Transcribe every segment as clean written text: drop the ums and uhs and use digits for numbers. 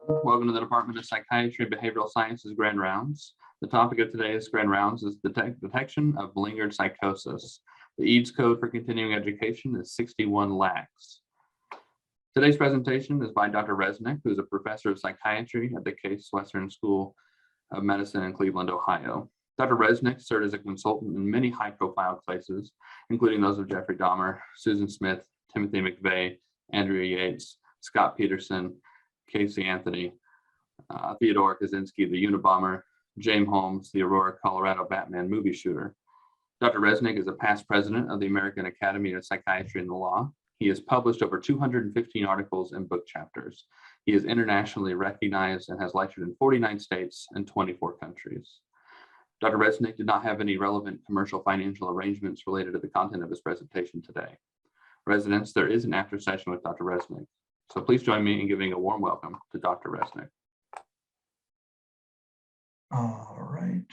Welcome to the Department of Psychiatry and Behavioral Sciences Grand Rounds. The topic of today's Grand Rounds is detection of malingered psychosis. The EADS code for continuing education is 61 lakhs. Today's presentation is by Dr. Resnick, who is a professor of psychiatry at the Case Western School of Medicine in Cleveland, Ohio. Dr. Resnick served as a consultant in many high-profile cases, including those of Jeffrey Dahmer, Susan Smith, Timothy McVeigh, Andrea Yates, Scott Peterson, Casey Anthony, Theodore Kaczynski, the Unabomber, James Holmes, the Aurora, Colorado Batman movie shooter. Dr. Resnick is a past president of the American Academy of Psychiatry and the Law. He has published over 215 articles and book chapters. He is internationally recognized and has lectured in 49 states and 24 countries. Dr. Resnick did not have any relevant commercial financial arrangements related to the content of his presentation today. Residents, there is an after session with Dr. Resnick. So please join me in giving a warm welcome to Dr. Resnick. All right,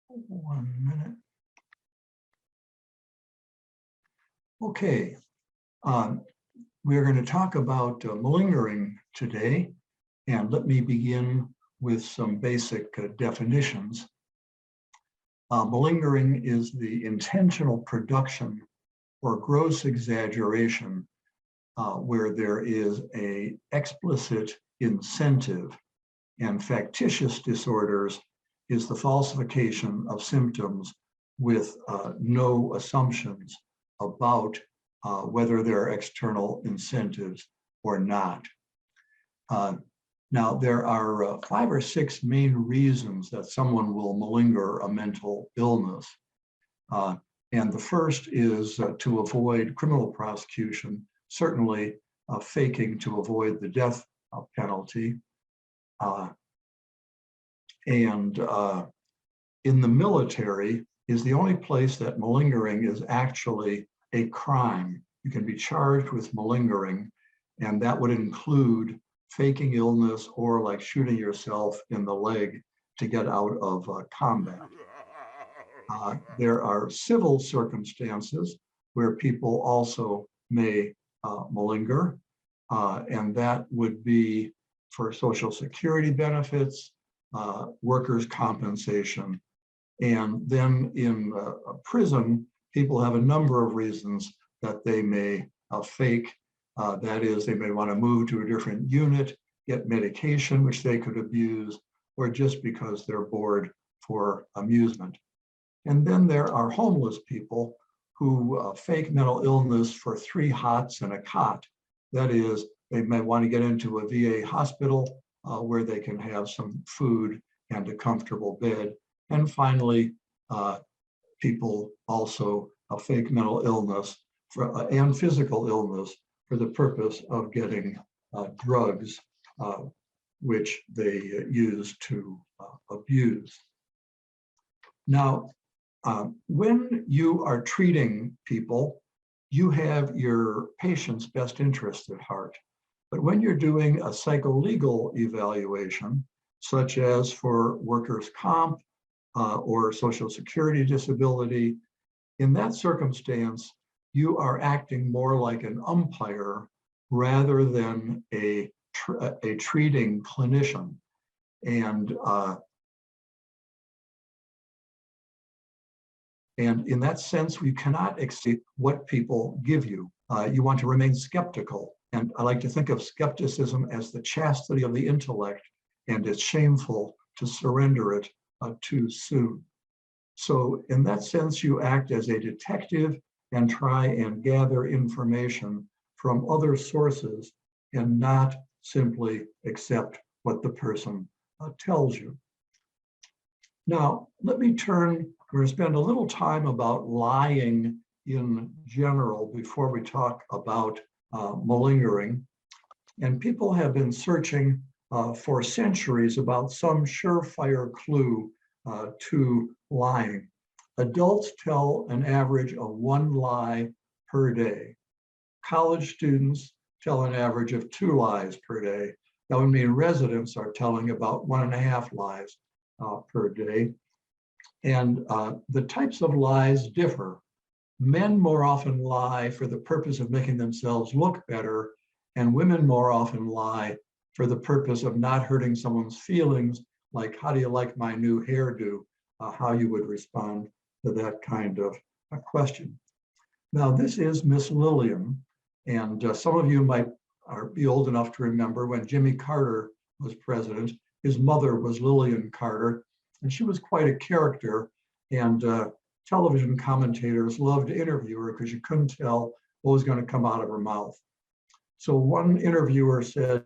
1 minute. Okay, we're going to talk about malingering today, and let me begin with some basic definitions. Malingering is the intentional production or gross exaggeration where there is an explicit incentive, and factitious disorders is the falsification of symptoms with no assumptions about whether there are external incentives or not. Now, there are 5 or 6 main reasons that someone will malinger a mental illness. And the first is to avoid criminal prosecution, certainly faking to avoid the death penalty. And in the military is the only place that malingering is actually a crime. You can be charged with malingering, and that would include faking illness or like shooting yourself in the leg to get out of combat. There are civil circumstances where people also may malinger, and that would be for Social Security benefits, workers' compensation. And then in a prison, people have a number of reasons that they may fake. That is, they may want to move to a different unit, get medication which they could abuse, or just because they're bored for amusement. And then there are homeless people who fake mental illness for 3 hots and a cot. That is, they may want to get into a VA hospital where they can have some food and a comfortable bed. And finally, people also fake mental illness and physical illness for the purpose of getting drugs, which they use to abuse. Now, when you are treating people, you have your patient's best interest at heart. But when you're doing a psycholegal evaluation, such as for workers' comp or Social Security disability, in that circumstance, you are acting more like an umpire rather than a treating clinician. And in that sense, we cannot accept what people give you. You want to remain skeptical. And I like to think of skepticism as the chastity of the intellect, and it's shameful to surrender it too soon. So in that sense, you act as a detective and try and gather information from other sources and not simply accept what the person tells you. Now, let me turn, we're going to spend a little time about lying in general before we talk about malingering. And people have been searching for centuries about some surefire clue to lying. Adults tell an average of 1 lie per day. College students tell an average of 2 lies per day. That would mean residents are telling about 1.5 lies per day. And the types of lies differ. Men more often lie for the purpose of making themselves look better, and women more often lie for the purpose of not hurting someone's feelings, like how do you like my new hairdo, how you would respond to that kind of a question. Now, this is Miss Lillian, and some of you might be old enough to remember when Jimmy Carter was president, his mother was Lillian Carter, and she was quite a character, and television commentators loved to interview her because you couldn't tell what was going to come out of her mouth. So one interviewer said,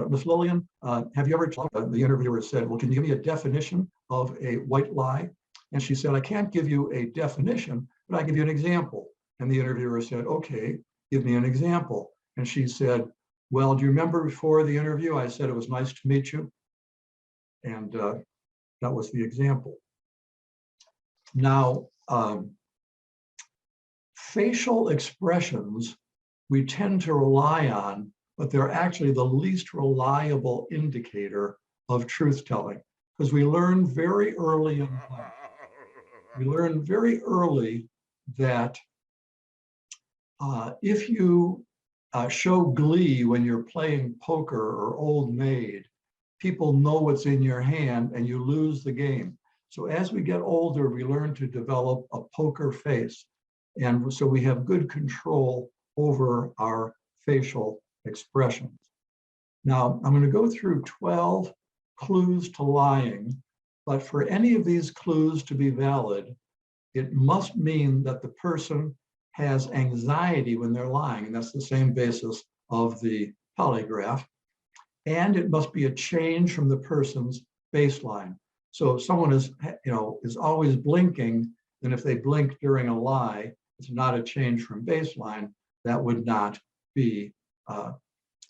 Miss Lillian, have you ever talked? The interviewer said, well, can you give me a definition of a white lie? And she said, I can't give you a definition, but I can give you an example. And the interviewer said, okay, give me an example. And she said, well, do you remember before the interview, I said it was nice to meet you? And that was the example. Now, facial expressions we tend to rely on, but they're actually the least reliable indicator of truth telling, because we learn very early in life. We learn very early that if you show glee when you're playing poker or Old Maid, people know what's in your hand and you lose the game. So as we get older, we learn to develop a poker face. And so we have good control over our facial expressions. Now, I'm going to go through 12 clues to lying, but for any of these clues to be valid, it must mean that the person has anxiety when they're lying, and that's the same basis of the polygraph. And it must be a change from the person's baseline. So if someone is always blinking, then if they blink during a lie, it's not a change from baseline. That would not be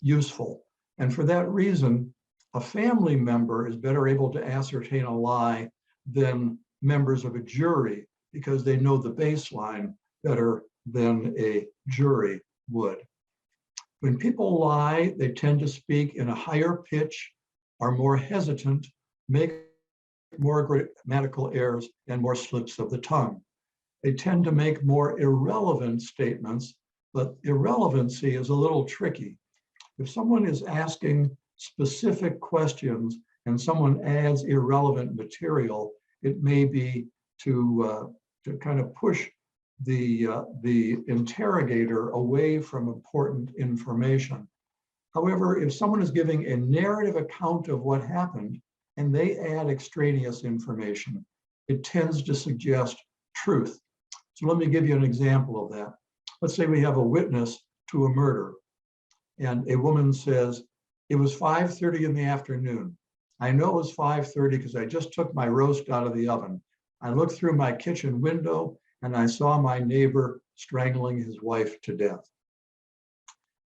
useful. And for that reason, a family member is better able to ascertain a lie than members of a jury, because they know the baseline better than a jury would. When people lie, they tend to speak in a higher pitch, are more hesitant, make more grammatical errors, and more slips of the tongue. They tend to make more irrelevant statements, but irrelevancy is a little tricky. If someone is asking specific questions and someone adds irrelevant material, it may be to kind of push the interrogator away from important information. However, if someone is giving a narrative account of what happened and they add extraneous information, it tends to suggest truth. So let me give you an example of that. Let's say we have a witness to a murder, and a woman says, it was 5:30 in the afternoon. I know it was 5:30 because I just took my roast out of the oven. I looked through my kitchen window and I saw my neighbor strangling his wife to death.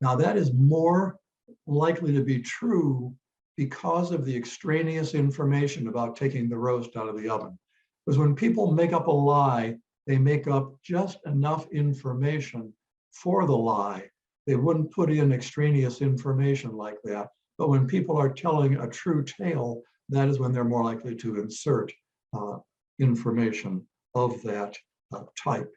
Now that is more likely to be true because of the extraneous information about taking the roast out of the oven. Because when people make up a lie, they make up just enough information for the lie. They wouldn't put in extraneous information like that. But when people are telling a true tale, that is when they're more likely to insert information of that type.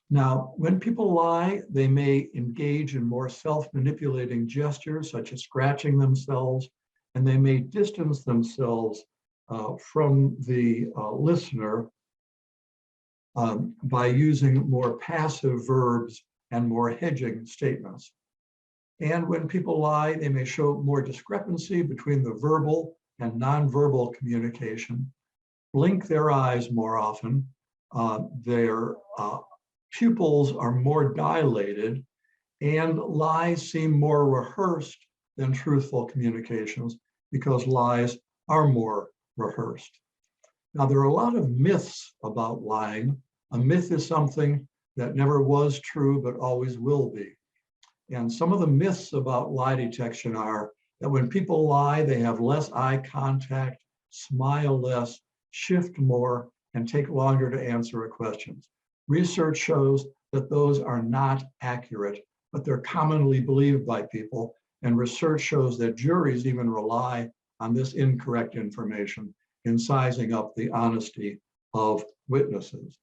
Now, when people lie, they may engage in more self-manipulating gestures, such as scratching themselves, and they may distance themselves from the listener by using more passive verbs and more hedging statements. And when people lie, they may show more discrepancy between the verbal and nonverbal communication, blink their eyes more often, their pupils are more dilated, and lies seem more rehearsed than truthful communications because lies are more rehearsed. Now, there are a lot of myths about lying. A myth is something that never was true but always will be. And some of the myths about lie detection are that when people lie, they have less eye contact, smile less, shift more, and take longer to answer questions. Research shows that those are not accurate, but they're commonly believed by people. And research shows that juries even rely on this incorrect information in sizing up the honesty of witnesses.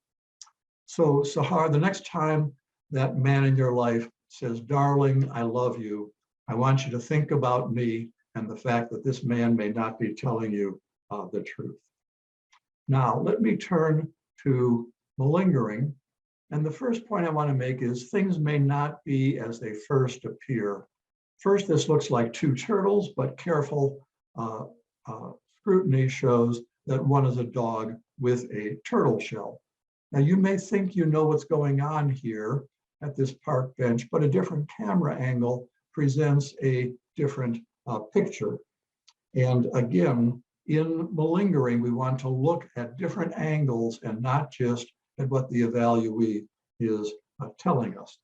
So Sahar, the next time that man in your life says, darling, I love you, I want you to think about me and the fact that this man may not be telling you the truth. Now, let me turn to malingering. And the first point I want to make is things may not be as they first appear. First, this looks like two turtles, but careful scrutiny shows that one is a dog with a turtle shell. Now, you may think you know what's going on here at this park bench, but a different camera angle presents a different picture. And again, in malingering, we want to look at different angles and not just at what the evaluee is telling us.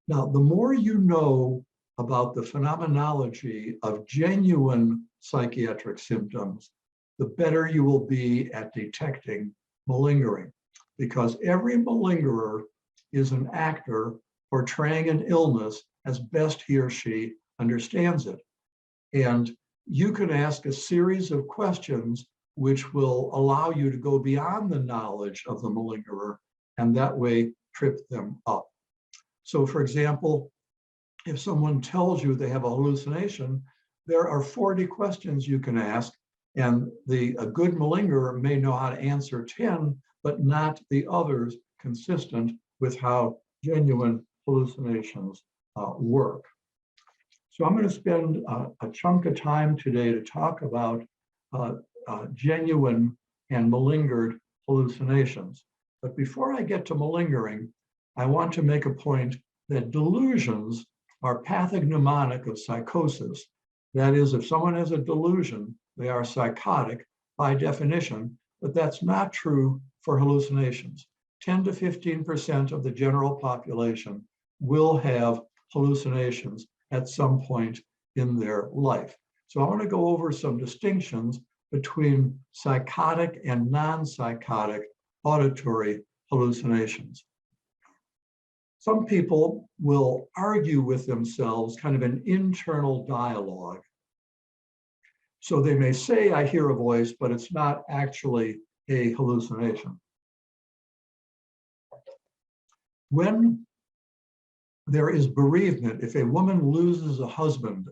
Now, the more you know about the phenomenology of genuine psychiatric symptoms, the better you will be at detecting malingering, because every malingerer is an actor portraying an illness as best he or she understands it. And you can ask a series of questions which will allow you to go beyond the knowledge of the malingerer and that way trip them up. So for example, if someone tells you they have a hallucination, there are 40 questions you can ask, and a good malingerer may know how to answer 10, but not the others consistent with how genuine hallucinations work. So I'm going to spend a chunk of time today to talk about genuine and malingered hallucinations. But before I get to malingering, I want to make a point that delusions are pathognomonic of psychosis. That is, if someone has a delusion, they are psychotic by definition, but that's not true for hallucinations. 10 to 15% of the general population will have hallucinations at some point in their life. So I want to go over some distinctions between psychotic and non-psychotic auditory hallucinations. Some people will argue with themselves, kind of an internal dialogue. So they may say, I hear a voice, but it's not actually a hallucination. When there is bereavement, if a woman loses a husband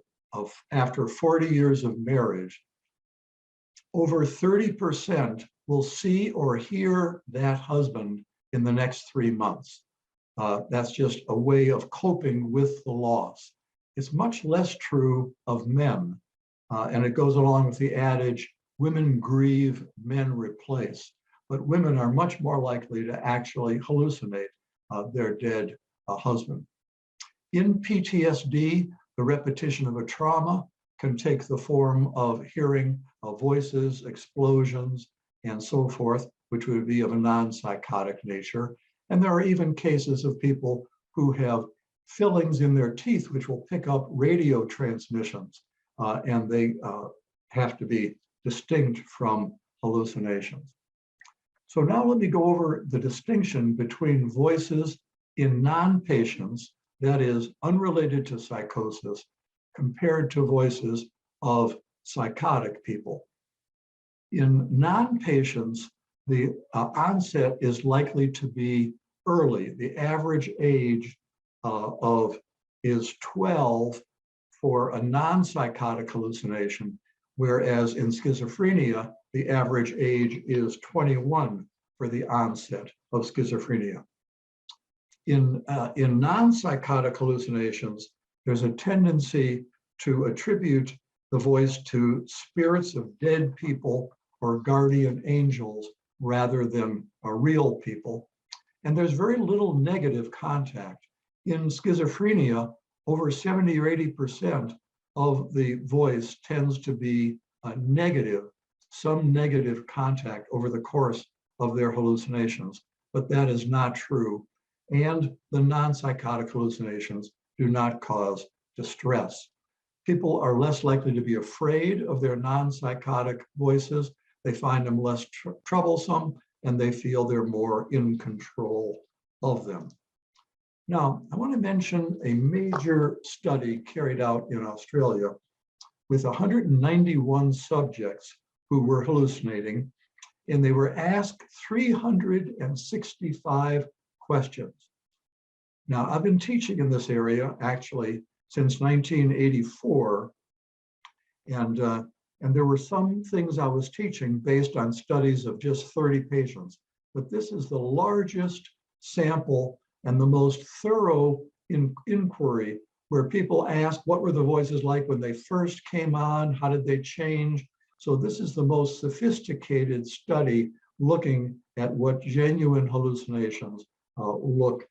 after 40 years of marriage, over 30% will see or hear that husband in the next 3 months. That's just a way of coping with the loss. It's much less true of men, and it goes along with the adage, women grieve, men replace. But women are much more likely to actually hallucinate their dead husband. In PTSD, the repetition of a trauma can take the form of hearing voices, explosions, and so forth, which would be of a non-psychotic nature. And there are even cases of people who have fillings in their teeth, which will pick up radio transmissions, and they have to be distinct from hallucinations. So now let me go over the distinction between voices in non-patients, that is unrelated to psychosis, compared to voices of psychotic people. In non-patients, the onset is likely to be early. The average age is 12 for a non-psychotic hallucination, whereas in schizophrenia, the average age is 21 for the onset of schizophrenia. In non-psychotic hallucinations, there's a tendency to attribute the voice to spirits of dead people or guardian angels rather than real people. And there's very little negative contact. In schizophrenia, over 70 or 80% of the voice tends to be negative, some negative contact over the course of their hallucinations, but that is not true. And the non-psychotic hallucinations do not cause distress. People are less likely to be afraid of their non-psychotic voices. They find them less troublesome, and they feel they're more in control of them. Now, I want to mention a major study carried out in Australia with 191 subjects who were hallucinating. and they were asked 365 questions. Now, I've been teaching in this area actually since 1984, and there were some things I was teaching based on studies of just 30 patients, but this is the largest sample and the most thorough inquiry where people ask what were the voices like when they first came on, how did they change? So this is the most sophisticated study looking at what genuine hallucinations look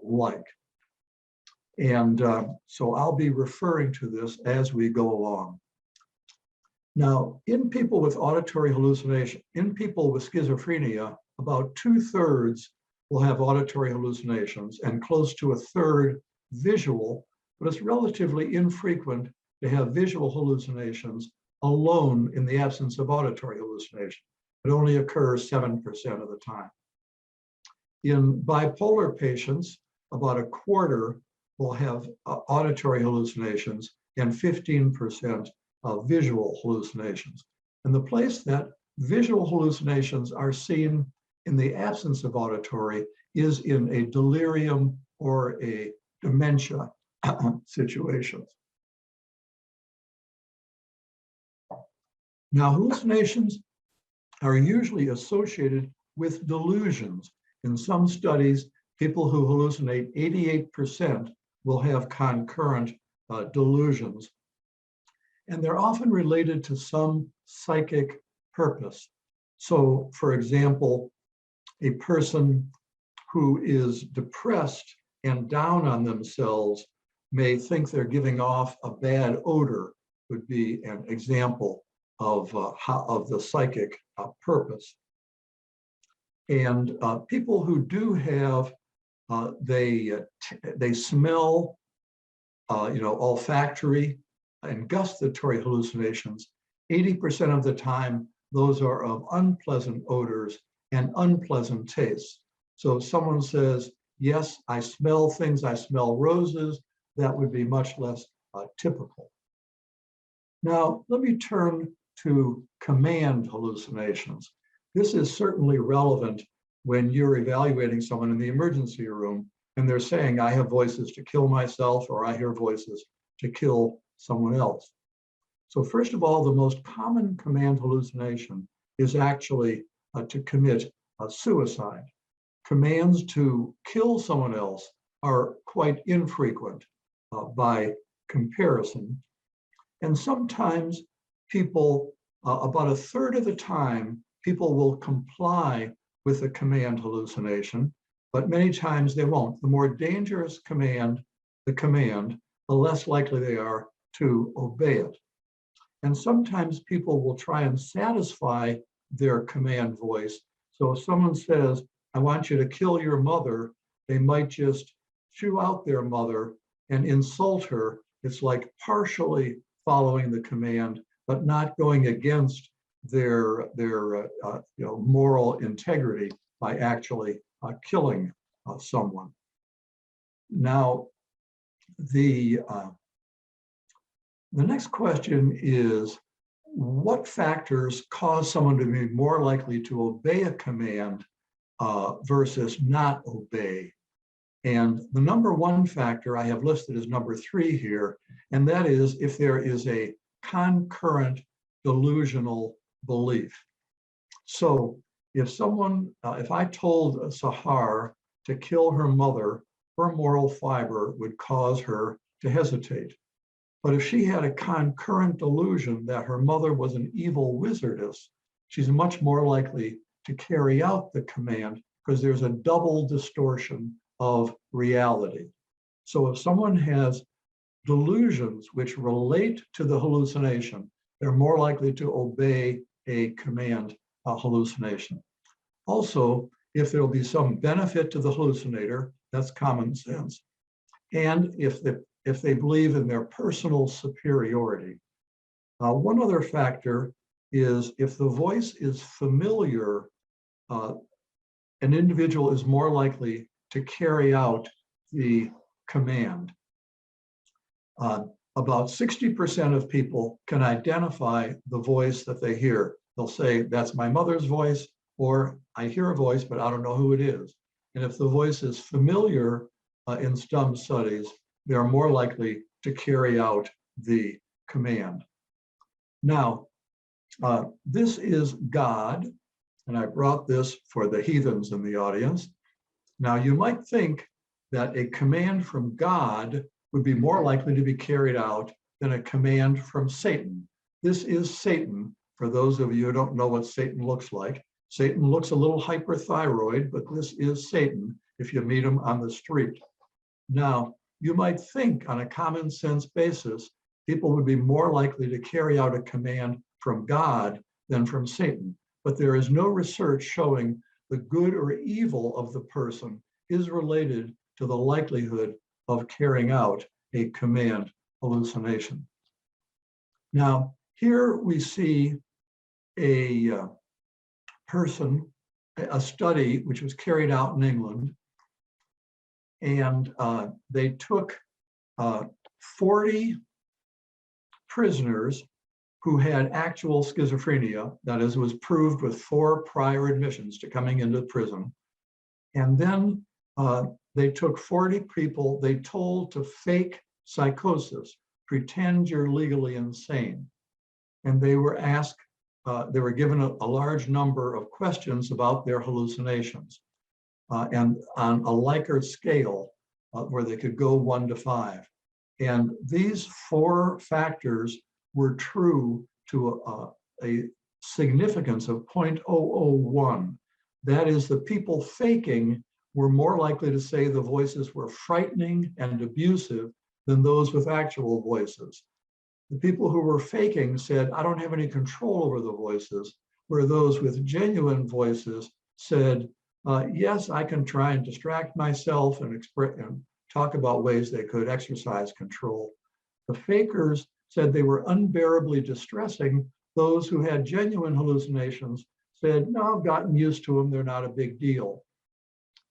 like. And so I'll be referring to this as we go along. Now, in people with auditory hallucination, in people with schizophrenia, about 2/3 will have auditory hallucinations and close to 1/3 visual, but it's relatively infrequent to have visual hallucinations alone in the absence of auditory hallucination. It only occurs 7% of the time. In bipolar patients, about 1/4 will have auditory hallucinations and 15% of visual hallucinations. And the place that visual hallucinations are seen in the absence of auditory is in a delirium or a dementia situations. Now, hallucinations are usually associated with delusions. In some studies, people who hallucinate, 88% will have concurrent delusions. And they're often related to some psychic purpose. So, for example, a person who is depressed and down on themselves may think they're giving off a bad odor, would be an example of the psychic purpose. And people who do have, they smell, olfactory and gustatory hallucinations, 80% of the time, those are of unpleasant odors and unpleasant tastes. So if someone says, yes, I smell things, I smell roses, that would be much less typical. Now, let me turn to command hallucinations. This is certainly relevant when you're evaluating someone in the emergency room and they're saying, I have voices to kill myself, or I hear voices to kill someone else. So first of all, the most common command hallucination is actually to commit suicide. Commands to kill someone else are quite infrequent by comparison. And sometimes people, about 1/3 of the time, people will comply with a command hallucination, but many times they won't. The more dangerous the command, the less likely they are to obey it. And sometimes people will try and satisfy their command voice. So if someone says, I want you to kill your mother, they might just chew out their mother and insult her. It's like partially following the command, but not going against their moral integrity by actually killing someone. Now, the next question is, what factors cause someone to be more likely to obey a command versus not obey? And the number one factor I have listed as number 3 here, and that is if there is a concurrent delusional belief. So if I told Sahar to kill her mother, her moral fiber would cause her to hesitate. But if she had a concurrent delusion that her mother was an evil wizardess, she's much more likely to carry out the command because there's a double distortion of reality. So if someone has delusions which relate to the hallucination, they're more likely to obey a command hallucination. Also, if there'll be some benefit to the hallucinator, that's common sense. And if they believe in their personal superiority. One other factor is if the voice is familiar, an individual is more likely to carry out the command. About 60% of people can identify the voice that they hear. They'll say, that's my mother's voice, or I hear a voice, but I don't know who it is. And if the voice is familiar in some studies, they are more likely to carry out the command. Now, this is God, and I brought this for the heathens in the audience. Now, you might think that a command from God would be more likely to be carried out than a command from Satan. This is Satan. For those of you who don't know what Satan looks like, Satan looks a little hyperthyroid, but this is Satan if you meet him on the street. Now, you might think on a common sense basis, people would be more likely to carry out a command from God than from Satan. But there is no research showing the good or evil of the person is related to the likelihood of carrying out a command hallucination. Now, here we see a person, a study which was carried out in England, and they took 40 prisoners who had actual schizophrenia, that is, was proved with 4 prior admissions to coming into prison. And then they took 40 people they told to fake psychosis, pretend you're legally insane. And they were asked, they were given a large number of questions about their hallucinations. And on a Likert scale where they could go 1 to 5. And these 4 factors were true to a significance of 0.001. That is, the people faking were more likely to say the voices were frightening and abusive than those with actual voices. The people who were faking said, I don't have any control over the voices, where those with genuine voices said, yes, I can try and distract myself and talk about ways they could exercise control. The fakers said they were unbearably distressing. Those who had genuine hallucinations said, no, I've gotten used to them, they're not a big deal.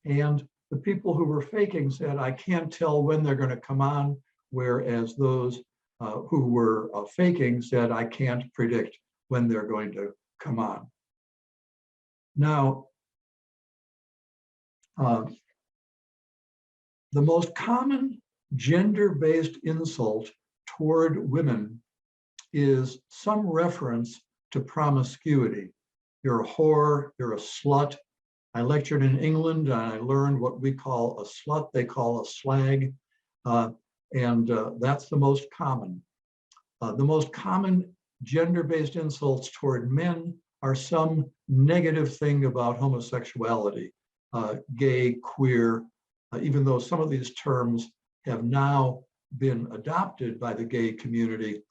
And the people who were faking said, I can't tell when they're going to come on, whereas those who were faking said, I can't predict when they're going to come on. Now, the most common gender-based insult toward women is some reference to promiscuity. You're a whore, you're a slut. I lectured in England and I learned what we call a slut, they call a slag. And that's the most common. The most common gender-based insults toward men are some negative thing about homosexuality, gay, queer, even though some of these terms have now been adopted by the gay community,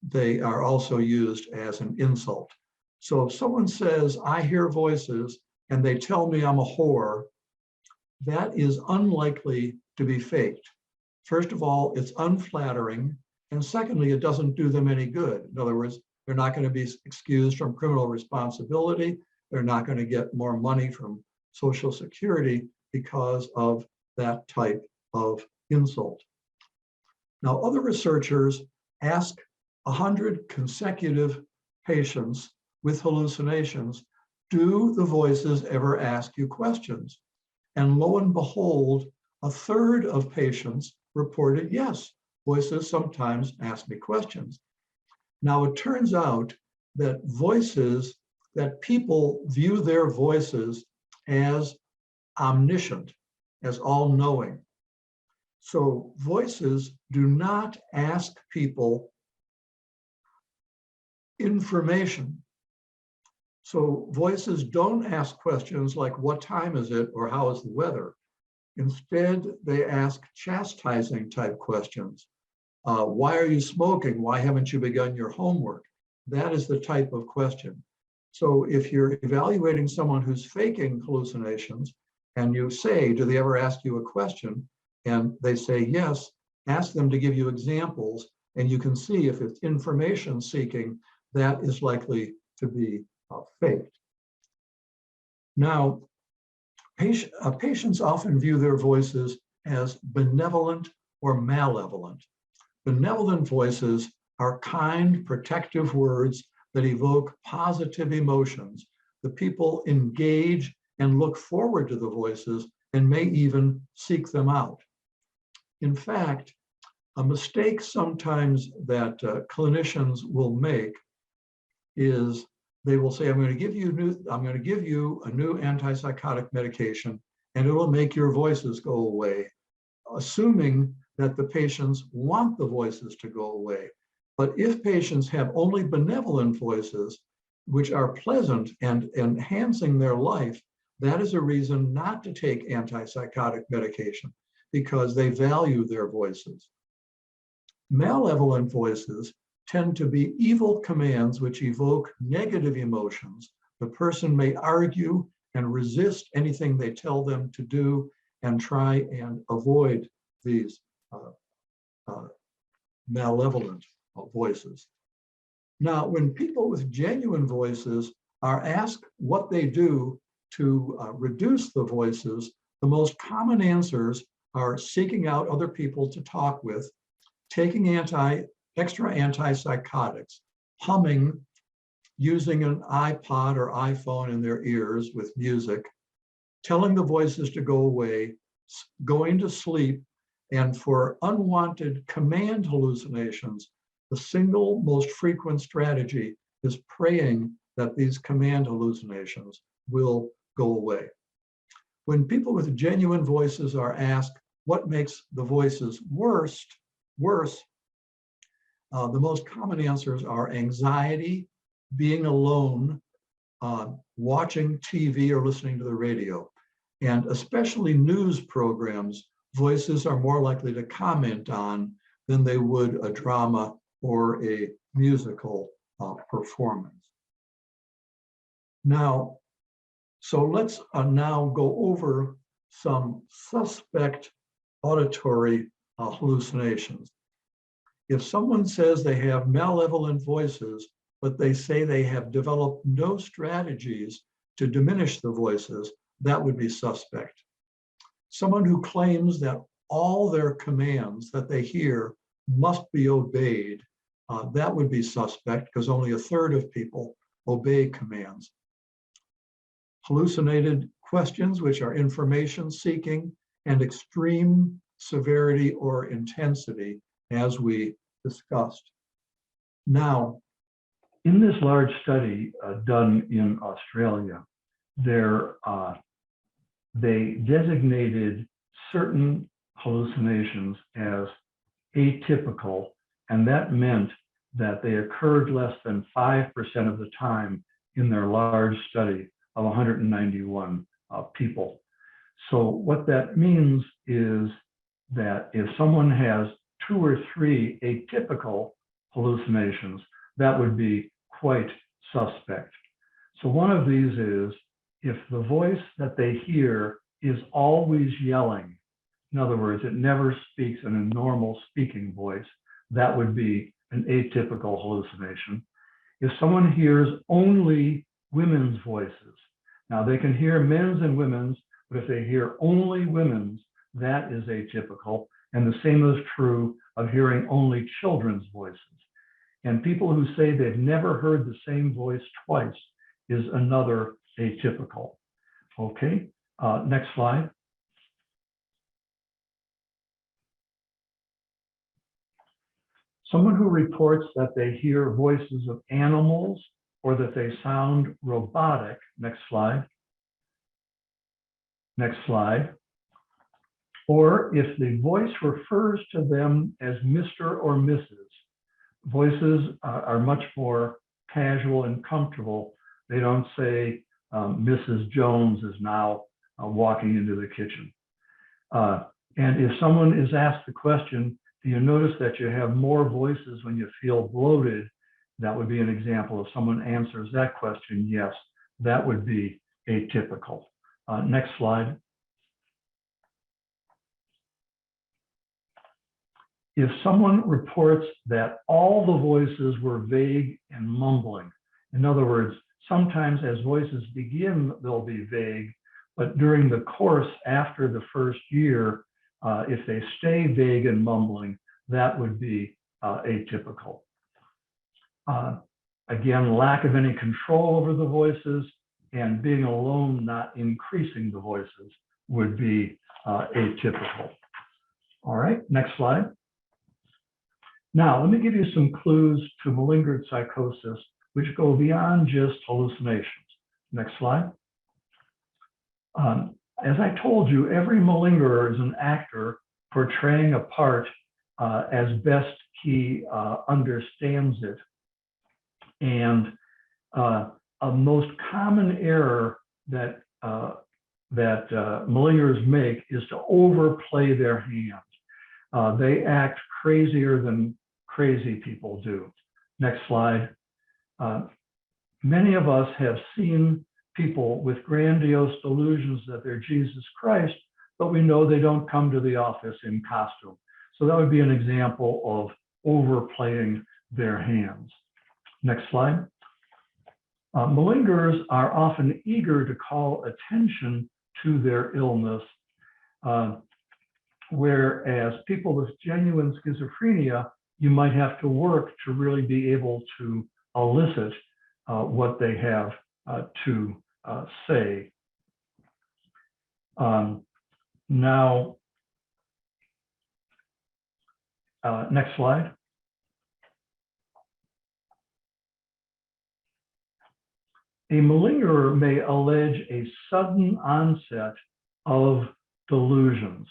they are also used as an insult. So if someone says, I hear voices and they tell me I'm a whore, that is unlikely to be faked. First of all, it's unflattering. And secondly, it doesn't do them any good. In other words, they're not going to be excused from criminal responsibility. They're not going to get more money from Social Security because of that type of insult. Now, other researchers ask 100 consecutive patients with hallucinations, do the voices ever ask you questions? And lo and behold, 1/3 of patients reported, yes, voices sometimes ask me questions. Now, it turns out that voices, that people view their voices as omniscient, as all-knowing. So voices do not ask people information. So voices don't ask questions like, what time is it, or how is the weather? Instead, they ask chastising type questions. Why are you smoking? Why haven't you begun your homework? That is the type of question. So if you're evaluating someone who's faking hallucinations and you say, do they ever ask you a question? And they say yes, ask them to give you examples, and you can see if it's information seeking, that is likely to be faked. Now, patients often view their voices as benevolent or malevolent. Benevolent voices are kind, protective words that evoke positive emotions, the people engage and look forward to the voices and may even seek them out. In fact, a mistake sometimes that clinicians will make is they will say, I'm going to give you a new antipsychotic medication and it'll make your voices go away, assuming that the patients want the voices to go away. But if patients have only benevolent voices, which are pleasant and enhancing their life, that is a reason not to take antipsychotic medication because they value their voices. Malevolent voices tend to be evil commands which evoke negative emotions. The person may argue and resist anything they tell them to do and try and avoid these malevolent voices. Now, when people with genuine voices are asked what they do to reduce the voices, the most common answers are seeking out other people to talk with, taking extra antipsychotics, humming, using an iPod or iPhone in their ears with music, telling the voices to go away, going to sleep, and for unwanted command hallucinations, the single most frequent strategy is praying that these command hallucinations will go away. When people with genuine voices are asked what makes the voices worse, the most common answers are anxiety, being alone, watching TV or listening to the radio. And especially news programs, voices are more likely to comment on than they would a drama or a musical performance. Now, so let's now go over some suspect auditory hallucinations. If someone says they have malevolent voices, but they say they have developed no strategies to diminish the voices, that would be suspect. Someone who claims that all their commands that they hear must be obeyed, that would be suspect because only 1/3 of people obey commands. Hallucinated questions, which are information seeking and extreme severity or intensity, as we discussed. Now, in this large study done in Australia, they designated certain hallucinations as atypical, and that meant that they occurred less than 5% of the time in their large study of 191 people. So what that means is that if someone has 2 or 3 atypical hallucinations, that would be quite suspect. So one of these is if the voice that they hear is always yelling, in other words, it never speaks in a normal speaking voice, that would be an atypical hallucination. If someone hears only women's voices, now they can hear men's and women's, but if they hear only women's, that is atypical. And the same is true of hearing only children's voices. And people who say they've never heard the same voice twice is another atypical. Okay, next slide. Someone who reports that they hear voices of animals or that they sound robotic. Next slide. Next slide. Or if the voice refers to them as Mr. or Mrs. Voices are much more casual and comfortable. They don't say Mrs. Jones is now walking into the kitchen. And if someone is asked the question, do you notice that you have more voices when you feel bloated? That would be an example. If someone answers that question, yes, that would be atypical. Next slide. If someone reports that all the voices were vague and mumbling, in other words, sometimes as voices begin, they'll be vague, but during the course after the first year, if they stay vague and mumbling, that would be atypical. Again, lack of any control over the voices, and being alone, not increasing the voices, would be atypical. All right, next slide. Now, let me give you some clues to malingered psychosis, which go beyond just hallucinations. Next slide. As I told you, every malingerer is an actor portraying a part as best he understands it. And a most common error that malingerers make is to overplay their hand. They act crazier than crazy people do. Next slide. Many of us have seen people with grandiose delusions that they're Jesus Christ, but we know they don't come to the office in costume. So that would be an example of overplaying their hands. Next slide. Malingerers are often eager to call attention to their illness, whereas people with genuine schizophrenia, you might have to work to really be able to elicit what they have to say. Now, next slide. A malingerer may allege a sudden onset of delusions,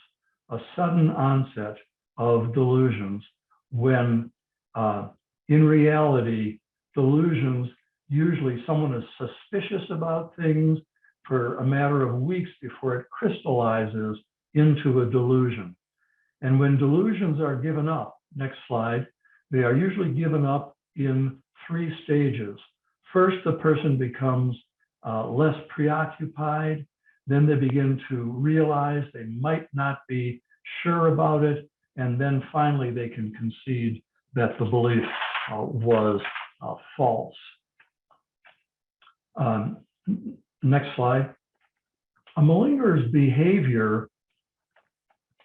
when in reality, delusions, usually someone is suspicious about things for a matter of weeks before it crystallizes into a delusion. And when delusions are given up, next slide, they are usually given up in 3 stages. First, the person becomes less preoccupied. Then they begin to realize they might not be sure about it. And then finally, they can concede that the belief was false. Next slide. A malingerer's behavior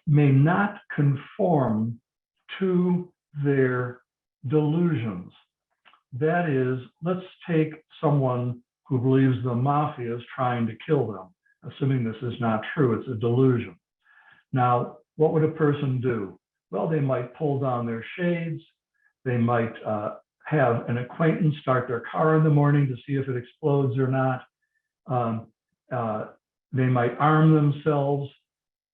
may not conform to their delusions. That is, let's take someone who believes the mafia is trying to kill them, assuming this is not true, it's a delusion. Now, what would a person do? Well, they might pull down their shades. They might have an acquaintance start their car in the morning to see if it explodes or not. They might arm themselves.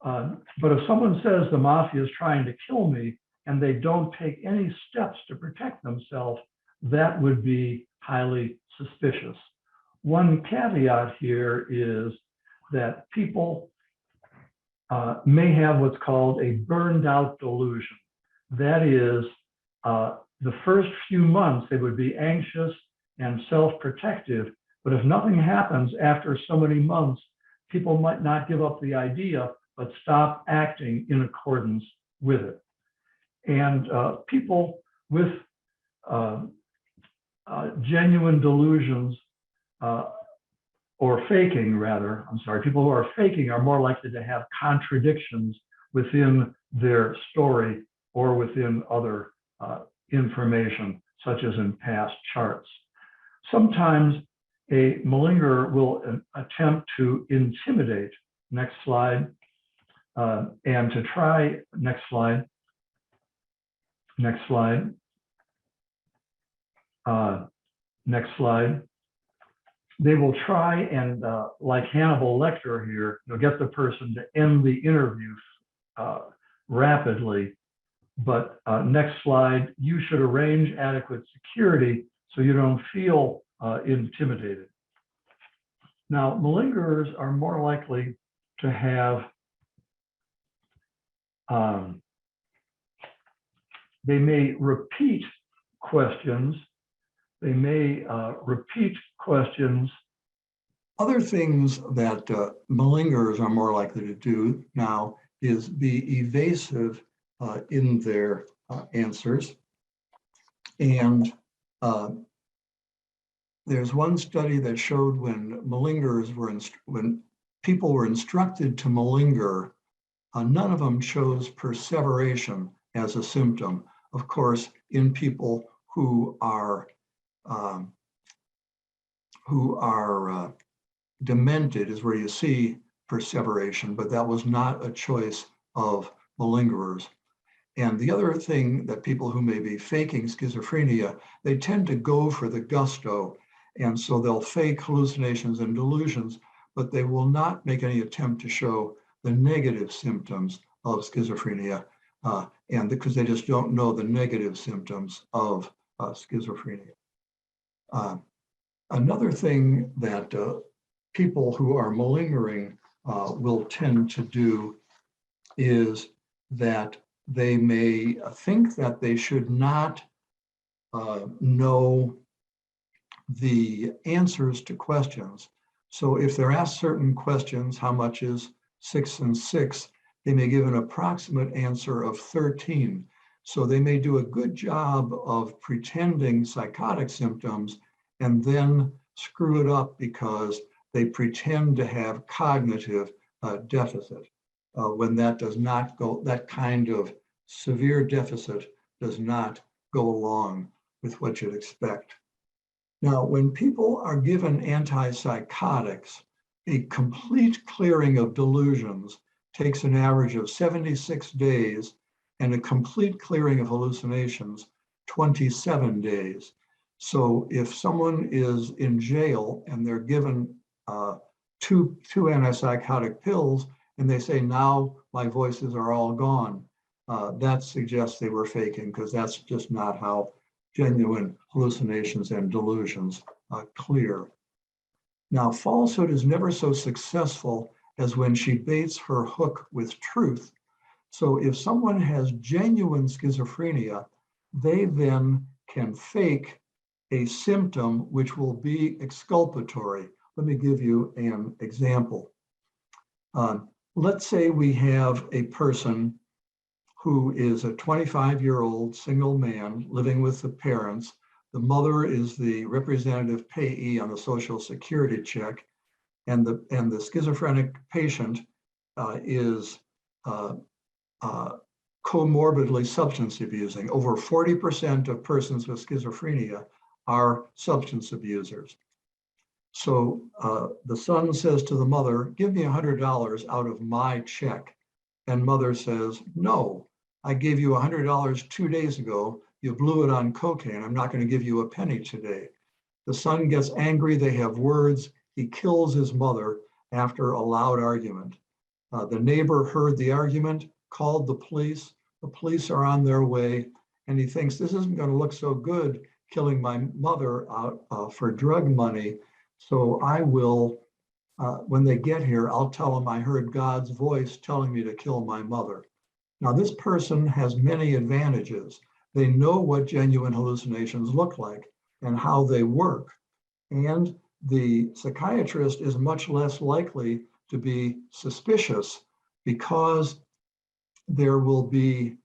But if someone says the mafia is trying to kill me and they don't take any steps to protect themselves, that would be highly suspicious. One caveat here is that people may have what's called a burned out delusion. That is, the first few months they would be anxious and self-protective, but if nothing happens after so many months, people might not give up the idea, but stop acting in accordance with it. And people with genuine delusions, or faking rather, people who are faking are more likely to have contradictions within their story or within other information, such as in past charts. Sometimes a malingerer will attempt to intimidate, next slide, and to try, next slide, next slide, next slide. They will try and, like Hannibal Lecter here, you'll get the person to end the interview rapidly. But next slide, you should arrange adequate security so you don't feel intimidated. Now, malingerers are more likely to have, they may repeat questions. They may repeat questions. Other things that malingerers are more likely to do now is be evasive in their answers. And there's one study that showed when malingerers were, when people were instructed to malinger, none of them chose perseveration as a symptom. Of course, in people who are demented is where you see perseveration, but that was not a choice of malingerers. And the other thing that people who may be faking schizophrenia, they tend to go for the gusto. And so they'll fake hallucinations and delusions, but they will not make any attempt to show the negative symptoms of schizophrenia, and because they just don't know the negative symptoms of schizophrenia. Another thing that people who are malingering will tend to do is that they may think that they should not know the answers to questions. So if they're asked certain questions, how much is 6 and 6, they may give an approximate answer of 13. So they may do a good job of pretending psychotic symptoms and then screw it up because they pretend to have cognitive deficit. When that does not go, that kind of severe deficit does not go along with what you'd expect. Now, when people are given antipsychotics, a complete clearing of delusions takes an average of 76 days, and a complete clearing of hallucinations, 27 days. So if someone is in jail and they're given two antipsychotic pills, and they say, now my voices are all gone, that suggests they were faking, because that's just not how genuine hallucinations and delusions clear. Now, falsehood is never so successful as when she baits her hook with truth. So if someone has genuine schizophrenia, they then can fake a symptom which will be exculpatory. Let me give you an example. Let's say we have a person who is a 25-year-old single man living with the parents. The mother is the representative payee on the Social Security check, and the schizophrenic patient is comorbidly substance abusing. Over 40% of persons with schizophrenia are substance abusers. So the son says to the mother, give me $100 out of my check. And mother says, no, I gave you $100 2 days ago. You blew it on cocaine. I'm not going to give you a penny today. The son gets angry. They have words. He kills his mother after a loud argument. The neighbor heard the argument, called the police. The police are on their way, and he thinks this isn't going to look so good killing my mother out for drug money. So I will, when they get here, I'll tell them I heard God's voice telling me to kill my mother. Now, this person has many advantages. They know what genuine hallucinations look like and how they work. And the psychiatrist is much less likely to be suspicious because there will be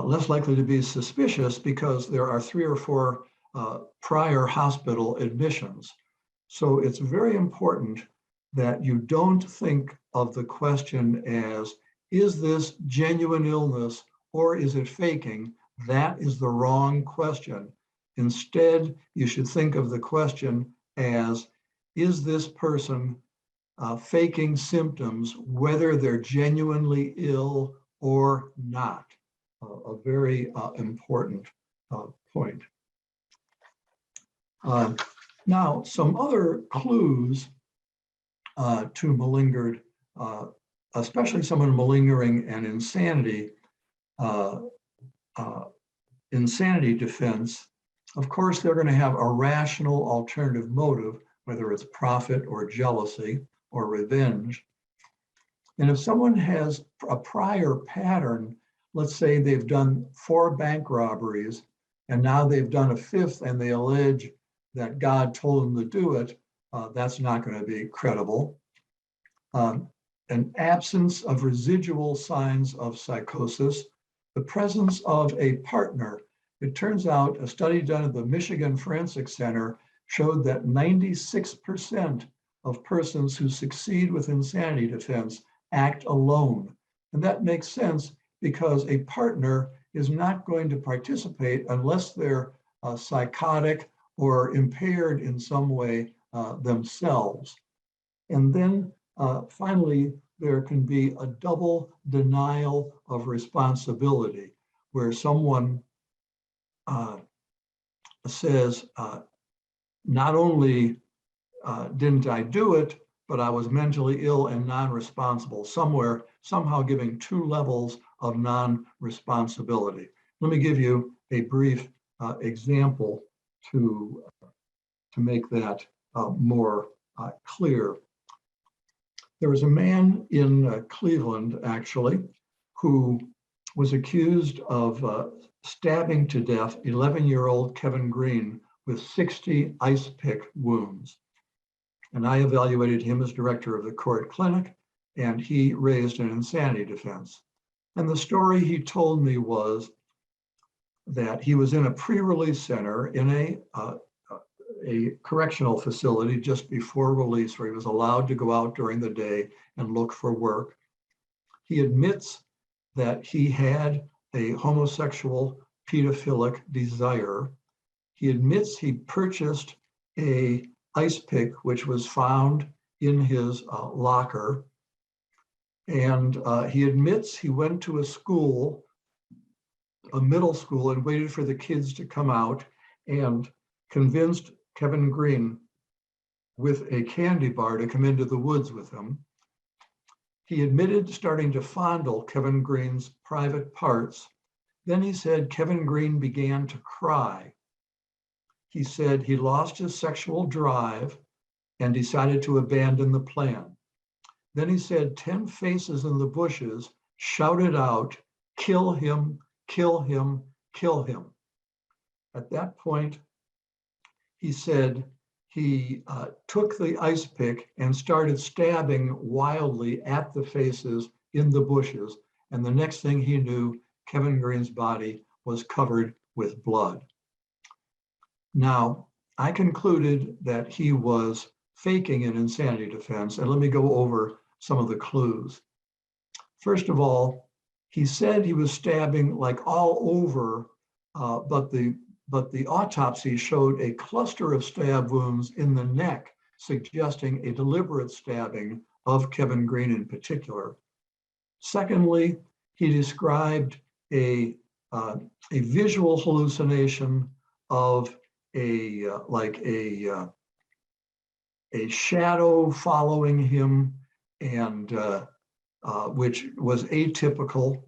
less likely to be suspicious because there are 3 or 4 prior hospital admissions. So it's very important that you don't think of the question as, is this genuine illness or is it faking? That is the wrong question. Instead, you should think of the question as, is this person faking symptoms, whether they're genuinely ill or not? A very important point. Now, some other clues to malingered, especially someone malingering and insanity, insanity defense. Of course, they're going to have a rational alternative motive, whether it's profit or jealousy or revenge. And if someone has a prior pattern, let's say they've done 4 bank robberies and now they've done a 5th and they allege that God told them to do it, that's not going to be credible. An absence of residual signs of psychosis, the presence of a partner. It turns out a study done at the Michigan Forensic Center showed that 96% of persons who succeed with insanity defense act alone. And that makes sense because a partner is not going to participate unless they're psychotic or impaired in some way themselves. And then finally, there can be a double denial of responsibility, where someone says, not only didn't I do it, but I was mentally ill and non-responsible, somehow giving two levels of non-responsibility. Let me give you a brief example to make that more clear. There was a man in Cleveland, actually, who was accused of stabbing to death 11-year-old Kevin Green with 60 ice pick wounds. And I evaluated him as director of the court clinic, and he raised an insanity defense. And the story he told me was that he was in a pre-release center in a correctional facility just before release, where he was allowed to go out during the day and look for work. He admits that he had a homosexual pedophilic desire. He admits he purchased a ice pick, which was found in his locker. And he admits he went to a school, a middle school, and waited for the kids to come out and convinced Kevin Green with a candy bar to come into the woods with him. He admitted starting to fondle Kevin Green's private parts. Then he said Kevin Green began to cry. He said he lost his sexual drive and decided to abandon the plan. Then he said 10 faces in the bushes shouted out, "Kill him, kill him, kill him." At that point, he said he took the ice pick and started stabbing wildly at the faces in the bushes. And the next thing he knew, Kevin Green's body was covered with blood. Now, I concluded that he was faking an insanity defense, and let me go over some of the clues. First of all, he said he was stabbing like all over, but the autopsy showed a cluster of stab wounds in the neck, suggesting a deliberate stabbing of Kevin Green in particular. Secondly, he described a visual hallucination of a shadow following him, and which was atypical.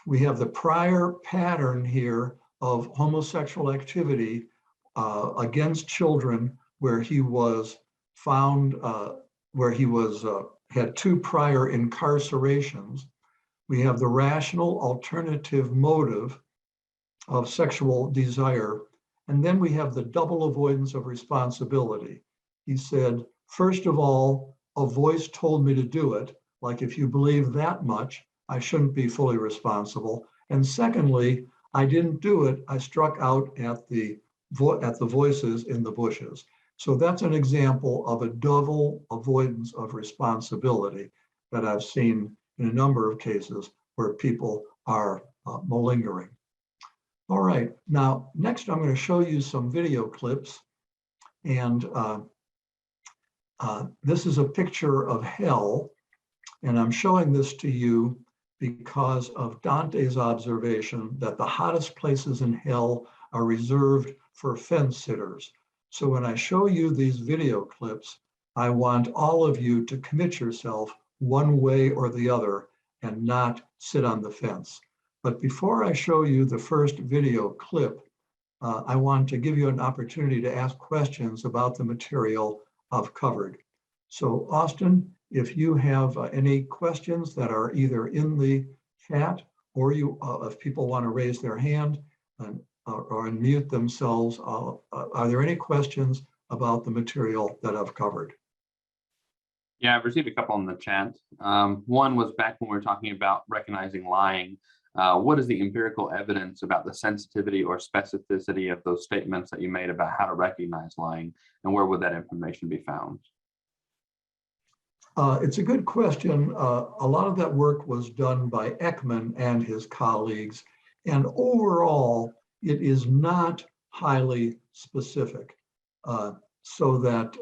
We have the prior pattern here of homosexual activity against children, where he was found, where he was had 2 prior incarcerations. We have the rational alternative motive of sexual desire. And then we have the double avoidance of responsibility. He said, first of all, a voice told me to do it. Like, if you believe that much, I shouldn't be fully responsible. And secondly, I didn't do it. I struck out at the voices in the bushes. So that's an example of a double avoidance of responsibility that I've seen in a number of cases where people are malingering. All right, now next I'm going to show you some video clips, and this is a picture of hell, and I'm showing this to you because of Dante's observation that the hottest places in hell are reserved for fence sitters. So when I show you these video clips, I want all of you to commit yourself one way or the other and not sit on the fence. But before I show you the first video clip, I want to give you an opportunity to ask questions about the material I've covered. So Austin, if you have any questions that are either in the chat, or if people want to raise their hand or unmute themselves, are there any questions about the material that I've covered? Yeah, I've received a couple in the chat. One was back when we were talking about recognizing lying. What is the empirical evidence about the sensitivity or specificity of those statements that you made about how to recognize lying, and where would that information be found? It's a good question. A lot of that work was done by Ekman and his colleagues, and overall, it is not highly specific, so that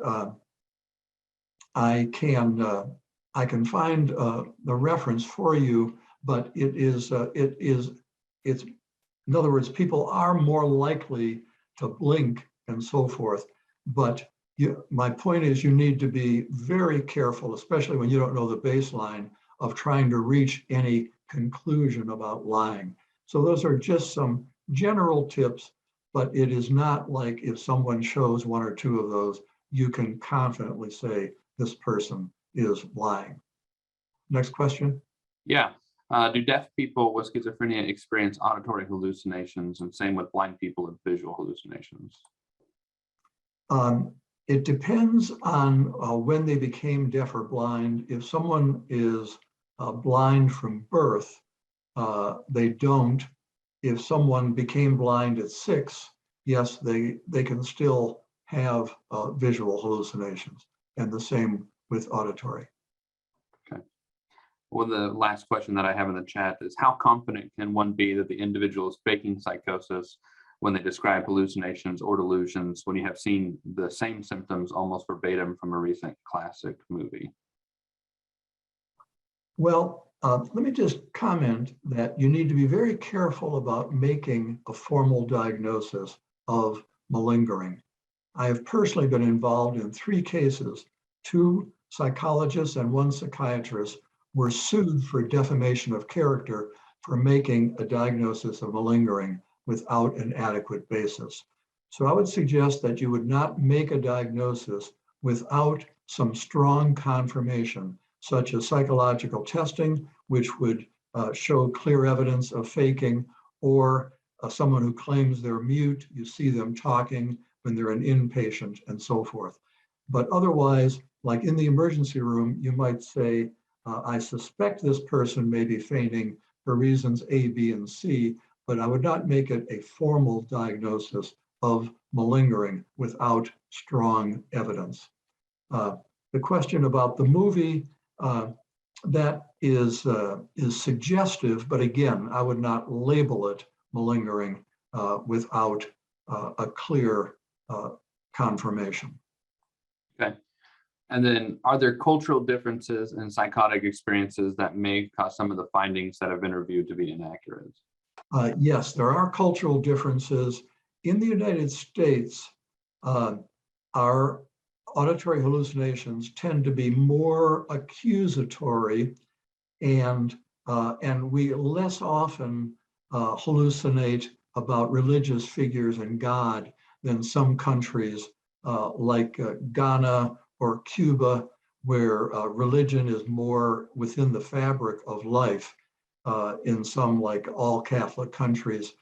I can find the reference for you, but it's, in other words, people are more likely to blink and so forth. But my point is, you need to be very careful, especially when you don't know the baseline, of trying to reach any conclusion about lying. So those are just some general tips, but it is not like if someone shows one or two of those, you can confidently say this person is lying. Next question. Yeah. Do deaf people with schizophrenia experience auditory hallucinations, and same with blind people with visual hallucinations? It depends on when they became deaf or blind. If someone is blind from birth, they don't. If someone became blind at 6, yes, they can still have visual hallucinations, and the same with auditory. Okay. Well, the last question that I have in the chat is, how confident can one be that the individual is faking psychosis when they describe hallucinations or delusions, when you have seen the same symptoms almost verbatim from a recent classic movie? Well, let me just comment that you need to be very careful about making a formal diagnosis of malingering. I have personally been involved in 3 cases. 2 psychologists and 1 psychiatrist were sued for defamation of character for making a diagnosis of malingering without an adequate basis. So I would suggest that you would not make a diagnosis without some strong confirmation, such as psychological testing, which would show clear evidence of faking, or someone who claims they're mute, you see them talking when they're an inpatient and so forth. But otherwise, like in the emergency room, you might say, I suspect this person may be fainting for reasons A, B, and C, but I would not make it a formal diagnosis of malingering without strong evidence. The question about the movie, that is suggestive, but again, I would not label it malingering without a clear confirmation. Okay. And then, are there cultural differences in psychotic experiences that may cause some of the findings that have been reviewed to be inaccurate? Yes, there are cultural differences. In the United States, our auditory hallucinations tend to be more accusatory, and we less often hallucinate about religious figures and God than some countries like Ghana or Cuba, where religion is more within the fabric of life. In some, like all Catholic countries,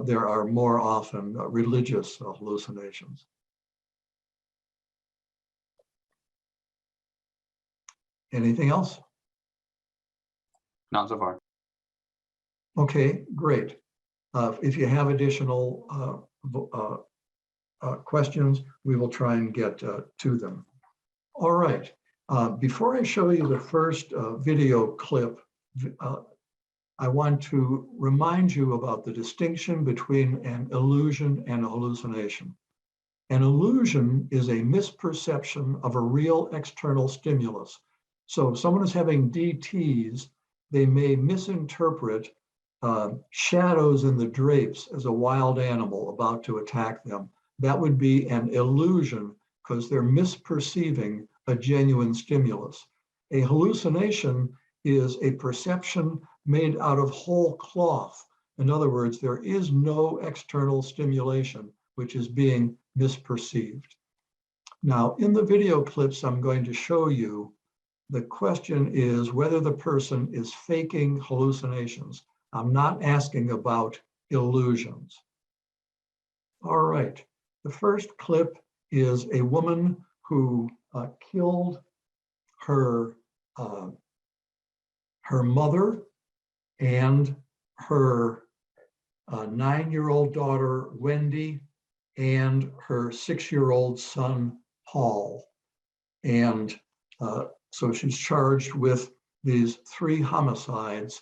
there are more often religious hallucinations. Anything else? Not so far. Okay, great. If you have additional questions, we will try and get to them. All right. Before I show you the first video clip, I want to remind you about the distinction between an illusion and a hallucination. An illusion is a misperception of a real external stimulus. So if someone is having DTs, they may misinterpret shadows in the drapes as a wild animal about to attack them. That would be an illusion because they're misperceiving a genuine stimulus. A hallucination is a perception made out of whole cloth. In other words, there is no external stimulation which is being misperceived. Now, in the video clips I'm going to show you, the question is whether the person is faking hallucinations. I'm not asking about illusions. All right, the first clip is a woman who killed her mother and her 9-year-old daughter, Wendy, and her 6-year-old son, Paul. And so she's charged with these 3 homicides.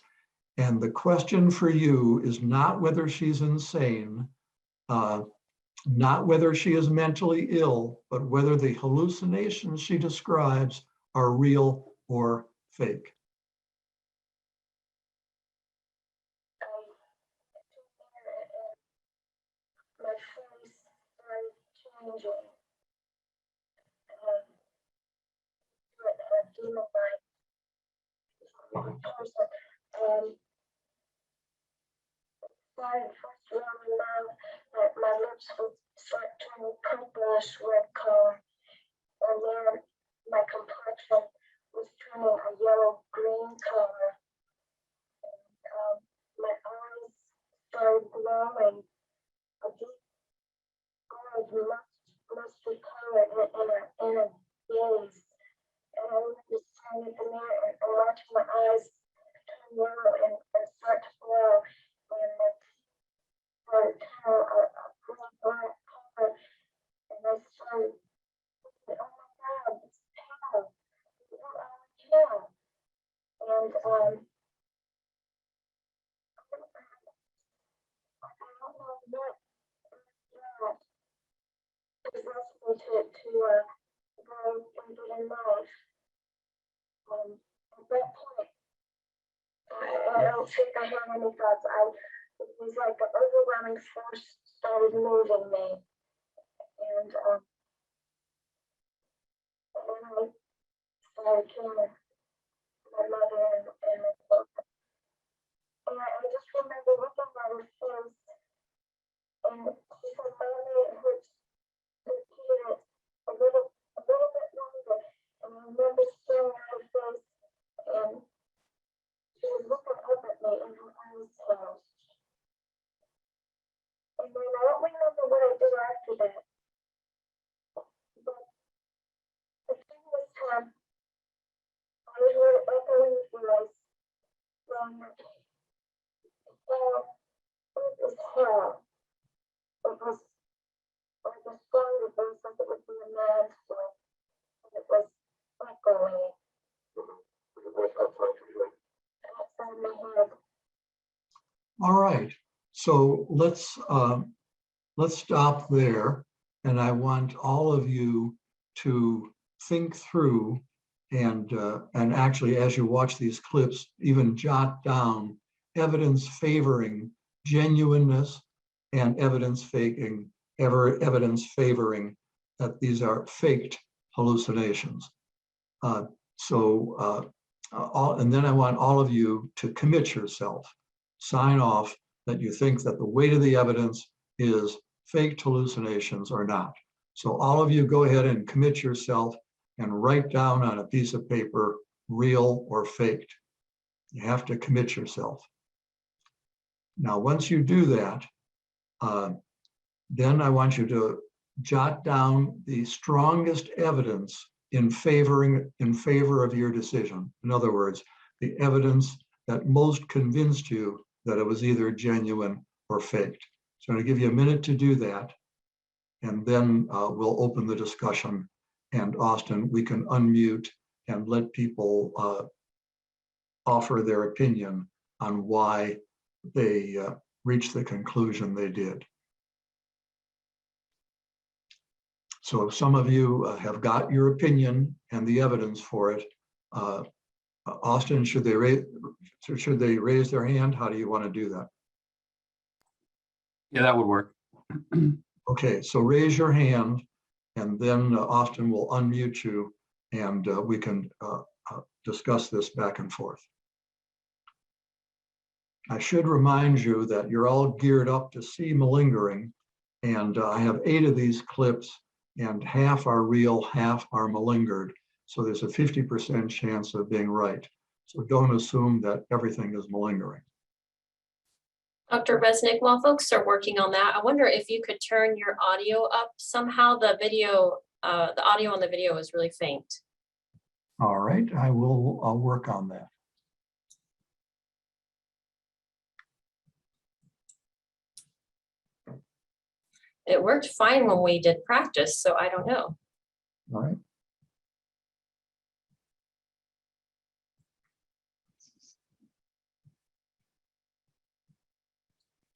And the question for you is not whether she's insane. not whether she is mentally ill, but whether the hallucinations she describes are real or fake. My face started changing. A demon light person. Started first around my mouth, my lips would start turning purplish red color, and then my complexion was turning a yellow green color. My eyes started glowing, a deep gold musty color in a gaze. And I was just staring at the mirror and watching my eyes turn yellow and start to glow. And my teeth started turning a green black color. And I started thinking, oh my God, it's pale. What are you? And I don't know what that possessed me to go and get in life. At that point, I don't think I had any thoughts. It was like an overwhelming force started moving me. And then I started killing my mother and my brother. And I just remember looking at her face, and she said, Mommy, it hurts to hear it a little bit longer. And I remember staring at her face, and she was looking up at me, and her eyes closed. And then I don't remember what I did after that. But the thing was, I heard an echoing voice from hell. It was hell. It was like a stronger voice, like it would be a man's voice. And it was echoing outside my head. All right, so let's stop there. And I want all of you to think through and actually, as you watch these clips, even jot down evidence favoring genuineness and evidence favoring that these are faked hallucinations. And then I want all of you to commit yourself, sign off that you think that the weight of the evidence is faked hallucinations or not. So all of you go ahead and commit yourself and write down on a piece of paper, real or faked. You have to commit yourself. Now, once you do that, then I want you to jot down the strongest evidence in favor of your decision. In other words, the evidence that most convinced you that it was either genuine or faked. So I'm going to give you a minute to do that, and then we'll open the discussion. And Austin, we can unmute and let people offer their opinion on why they reached the conclusion they did. So if some of you have got your opinion and the evidence for it, Austin, should they raise their hand? How do you want to do that? Yeah, that would work. Okay, so raise your hand, and then Austin will unmute you, and we can discuss this back and forth. I should remind you that you're all geared up to see malingering, and I have 8 of these clips, and half are real, half are malingered. So there's a 50% chance of being right. So don't assume that everything is malingering. Dr. Resnick, while folks are working on that, I wonder if you could turn your audio up somehow. The audio on the video is really faint. All right, I'll work on that. It worked fine when we did practice, so I don't know. All right.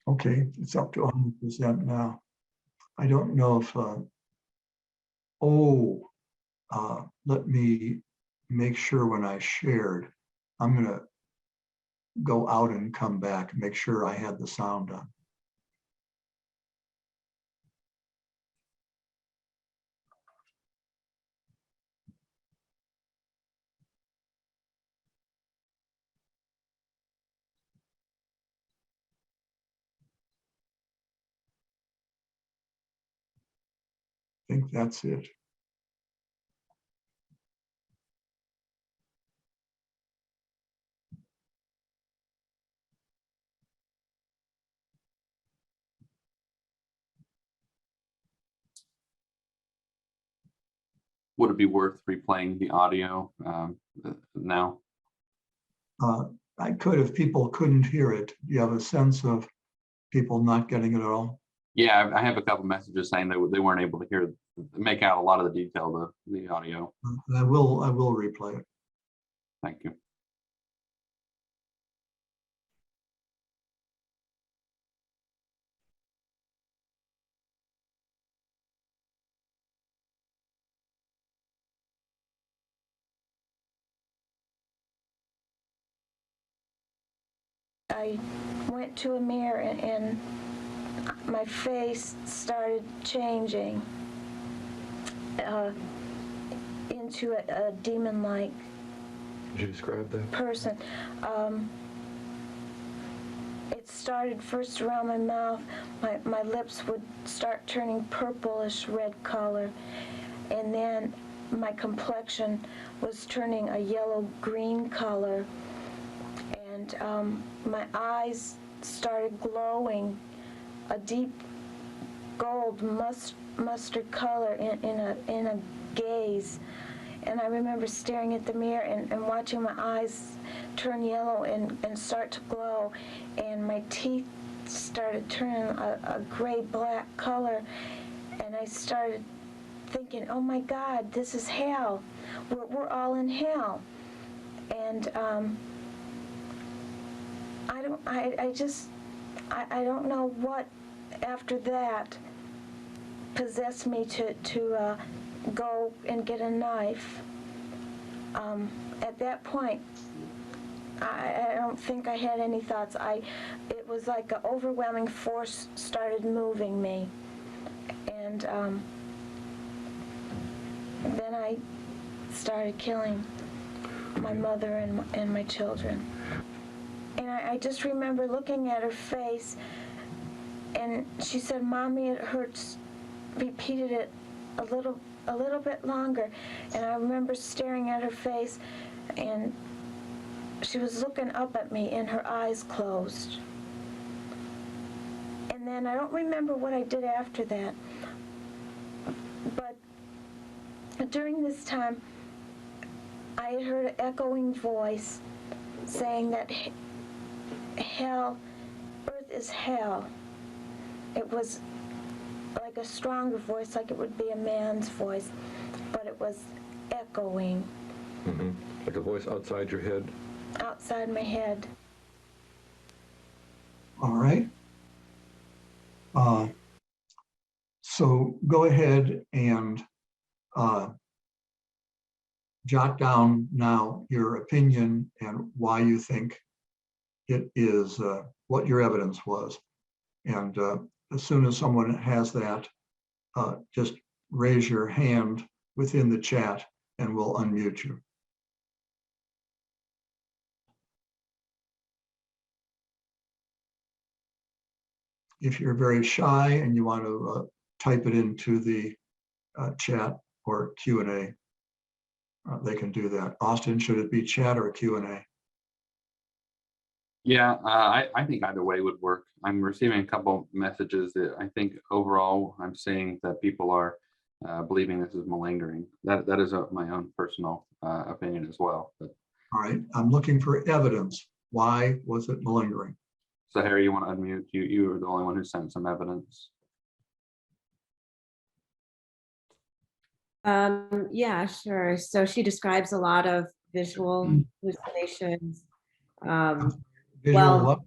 Okay, it's up to 100% now. I don't know if, let me make sure when I shared, I'm going to go out and come back, make sure I had the sound on. I think that's it. Would it be worth replaying the audio now? I could if people couldn't hear it. Do you have a sense of people not getting it at all? Yeah, I have a couple messages saying they weren't able to make out a lot of the detail of the audio. I will replay it. Thank you. I went to a mirror and my face started changing into a demon-like Could you describe that? person. It started first around my mouth. My lips would start turning purplish red color, and then my complexion was turning a yellow-green color, and my eyes started glowing a deep gold mustard color in a gaze. And I remember staring at the mirror and watching my eyes turn yellow and start to glow, and my teeth started turning a gray-black color, and I started thinking, oh my God, this is hell. We're all in hell. And I don't know what after that possessed me to go and get a knife. At that point, I don't think I had any thoughts. It was like an overwhelming force started moving me, and then I started killing my mother and my children. And I just remember looking at her face, and she said, "Mommy, it hurts." Repeated it a little bit longer, and I remember staring at her face, and she was looking up at me and her eyes closed. And then I don't remember what I did after that, but during this time I had heard an echoing voice saying that hell, earth is hell. It was like a stronger voice, like it would be a man's voice, but it was echoing. Mm-hmm. Like a voice outside your head? Outside my head. All right. So go ahead and jot down now your opinion and why you think it is, what your evidence was. And as soon as someone has that, just raise your hand within the chat and we'll unmute you. If you're very shy and you want to type it into the chat or Q&A, they can do that. Austin, should it be chat or Q&A? Yeah, I think either way would work. I'm receiving a couple messages that I think overall I'm seeing that people are believing this is malingering. That is my own personal opinion as well. But, all right, I'm looking for evidence. Why was it malingering? so Harry, you want to unmute? You are the only one who sent some evidence. Yeah, sure. So she describes a lot of visual hallucinations. Visual Well, what?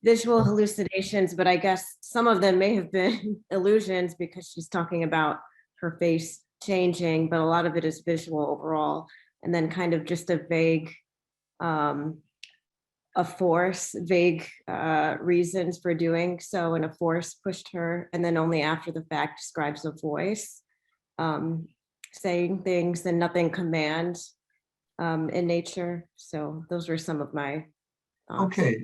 visual hallucinations, but I guess some of them may have been illusions because she's talking about her face changing, but a lot of it is visual overall. And then kind of just a vague, vague reasons for doing so, and a force pushed her. And then only after the fact describes a voice saying things and nothing command in nature. So those were some of my thoughts. Okay,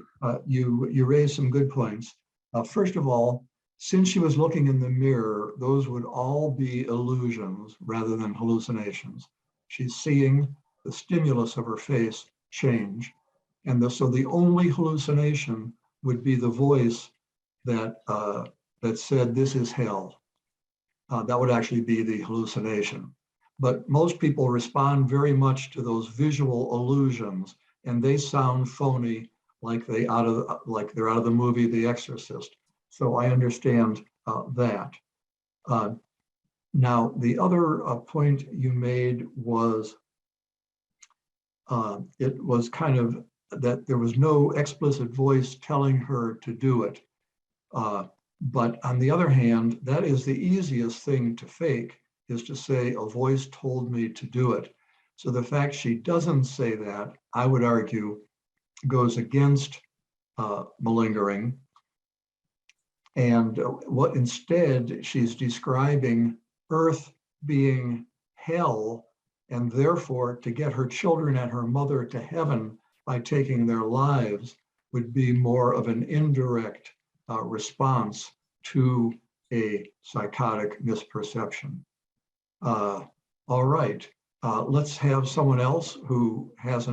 you raised some good points. First of all, since she was looking in the mirror, those would all be illusions rather than hallucinations. She's seeing the stimulus of her face change. And so the only hallucination would be the voice that, that said, "This is hell." That would actually be the hallucination. But most people respond very much to those visual illusions, and they sound phony, like they're out of the movie The Exorcist. So I understand that. Now, the other point you made was it was kind of that there was no explicit voice telling her to do it. But on the other hand, that is the easiest thing to fake, is to say a voice told me to do it. So the fact she doesn't say that, I would argue, goes against malingering. And what instead she's describing Earth being hell, and therefore to get her children and her mother to heaven by taking their lives would be more of an indirect response to a psychotic misperception. All right, let's have someone else who has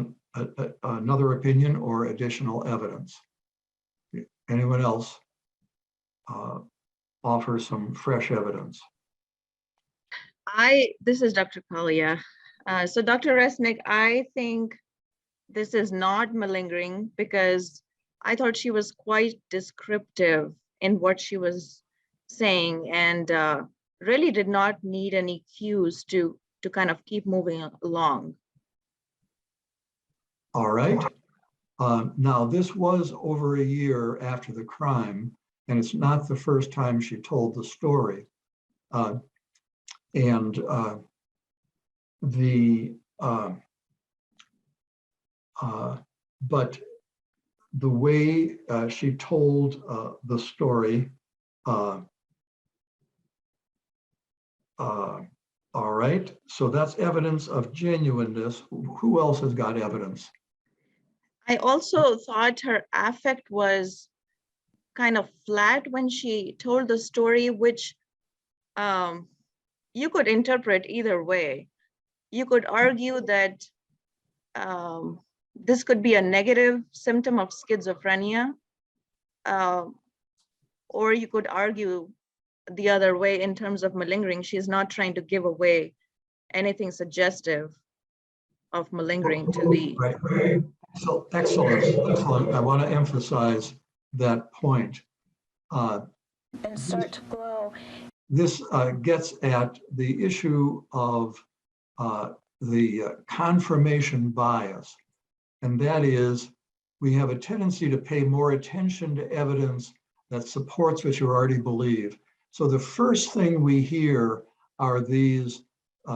another opinion or additional evidence. Anyone else offer some fresh evidence? This is Dr. Kalia. So Dr. Resnick, I think this is not malingering because I thought she was quite descriptive in what she was saying and really did not need any cues to kind of keep moving along. All right. Now, this was over a year after the crime, and it's not the first time she told the story. But the way she told the story, all right, so that's evidence of genuineness. Who else has got evidence? I also thought her affect was kind of flat when she told the story, which you could interpret either way. You could argue that this could be a negative symptom of schizophrenia, or you could argue the other way in terms of malingering. She's not trying to give away anything suggestive of malingering to the. Right. So excellent. I want to emphasize that point. And start to glow. This gets at the issue of the confirmation bias. And that is, we have a tendency to pay more attention to evidence that supports what you already believe. So the first thing we hear are these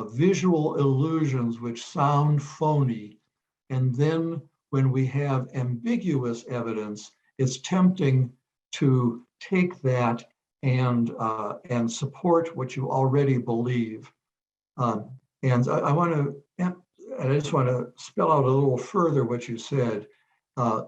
visual illusions which sound phony. And then when we have ambiguous evidence, it's tempting to take that and support what you already believe. And I just want to spell out a little further what you said.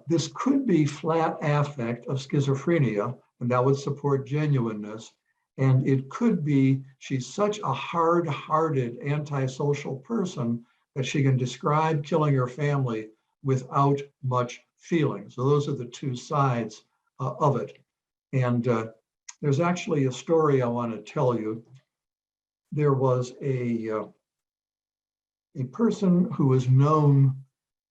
This could be flat affect of schizophrenia, and that would support genuineness. And it could be she's such a hard-hearted, antisocial person that she can describe killing her family without much feeling. So those are the two sides of it. And there's actually a story I want to tell you. There was a person who was known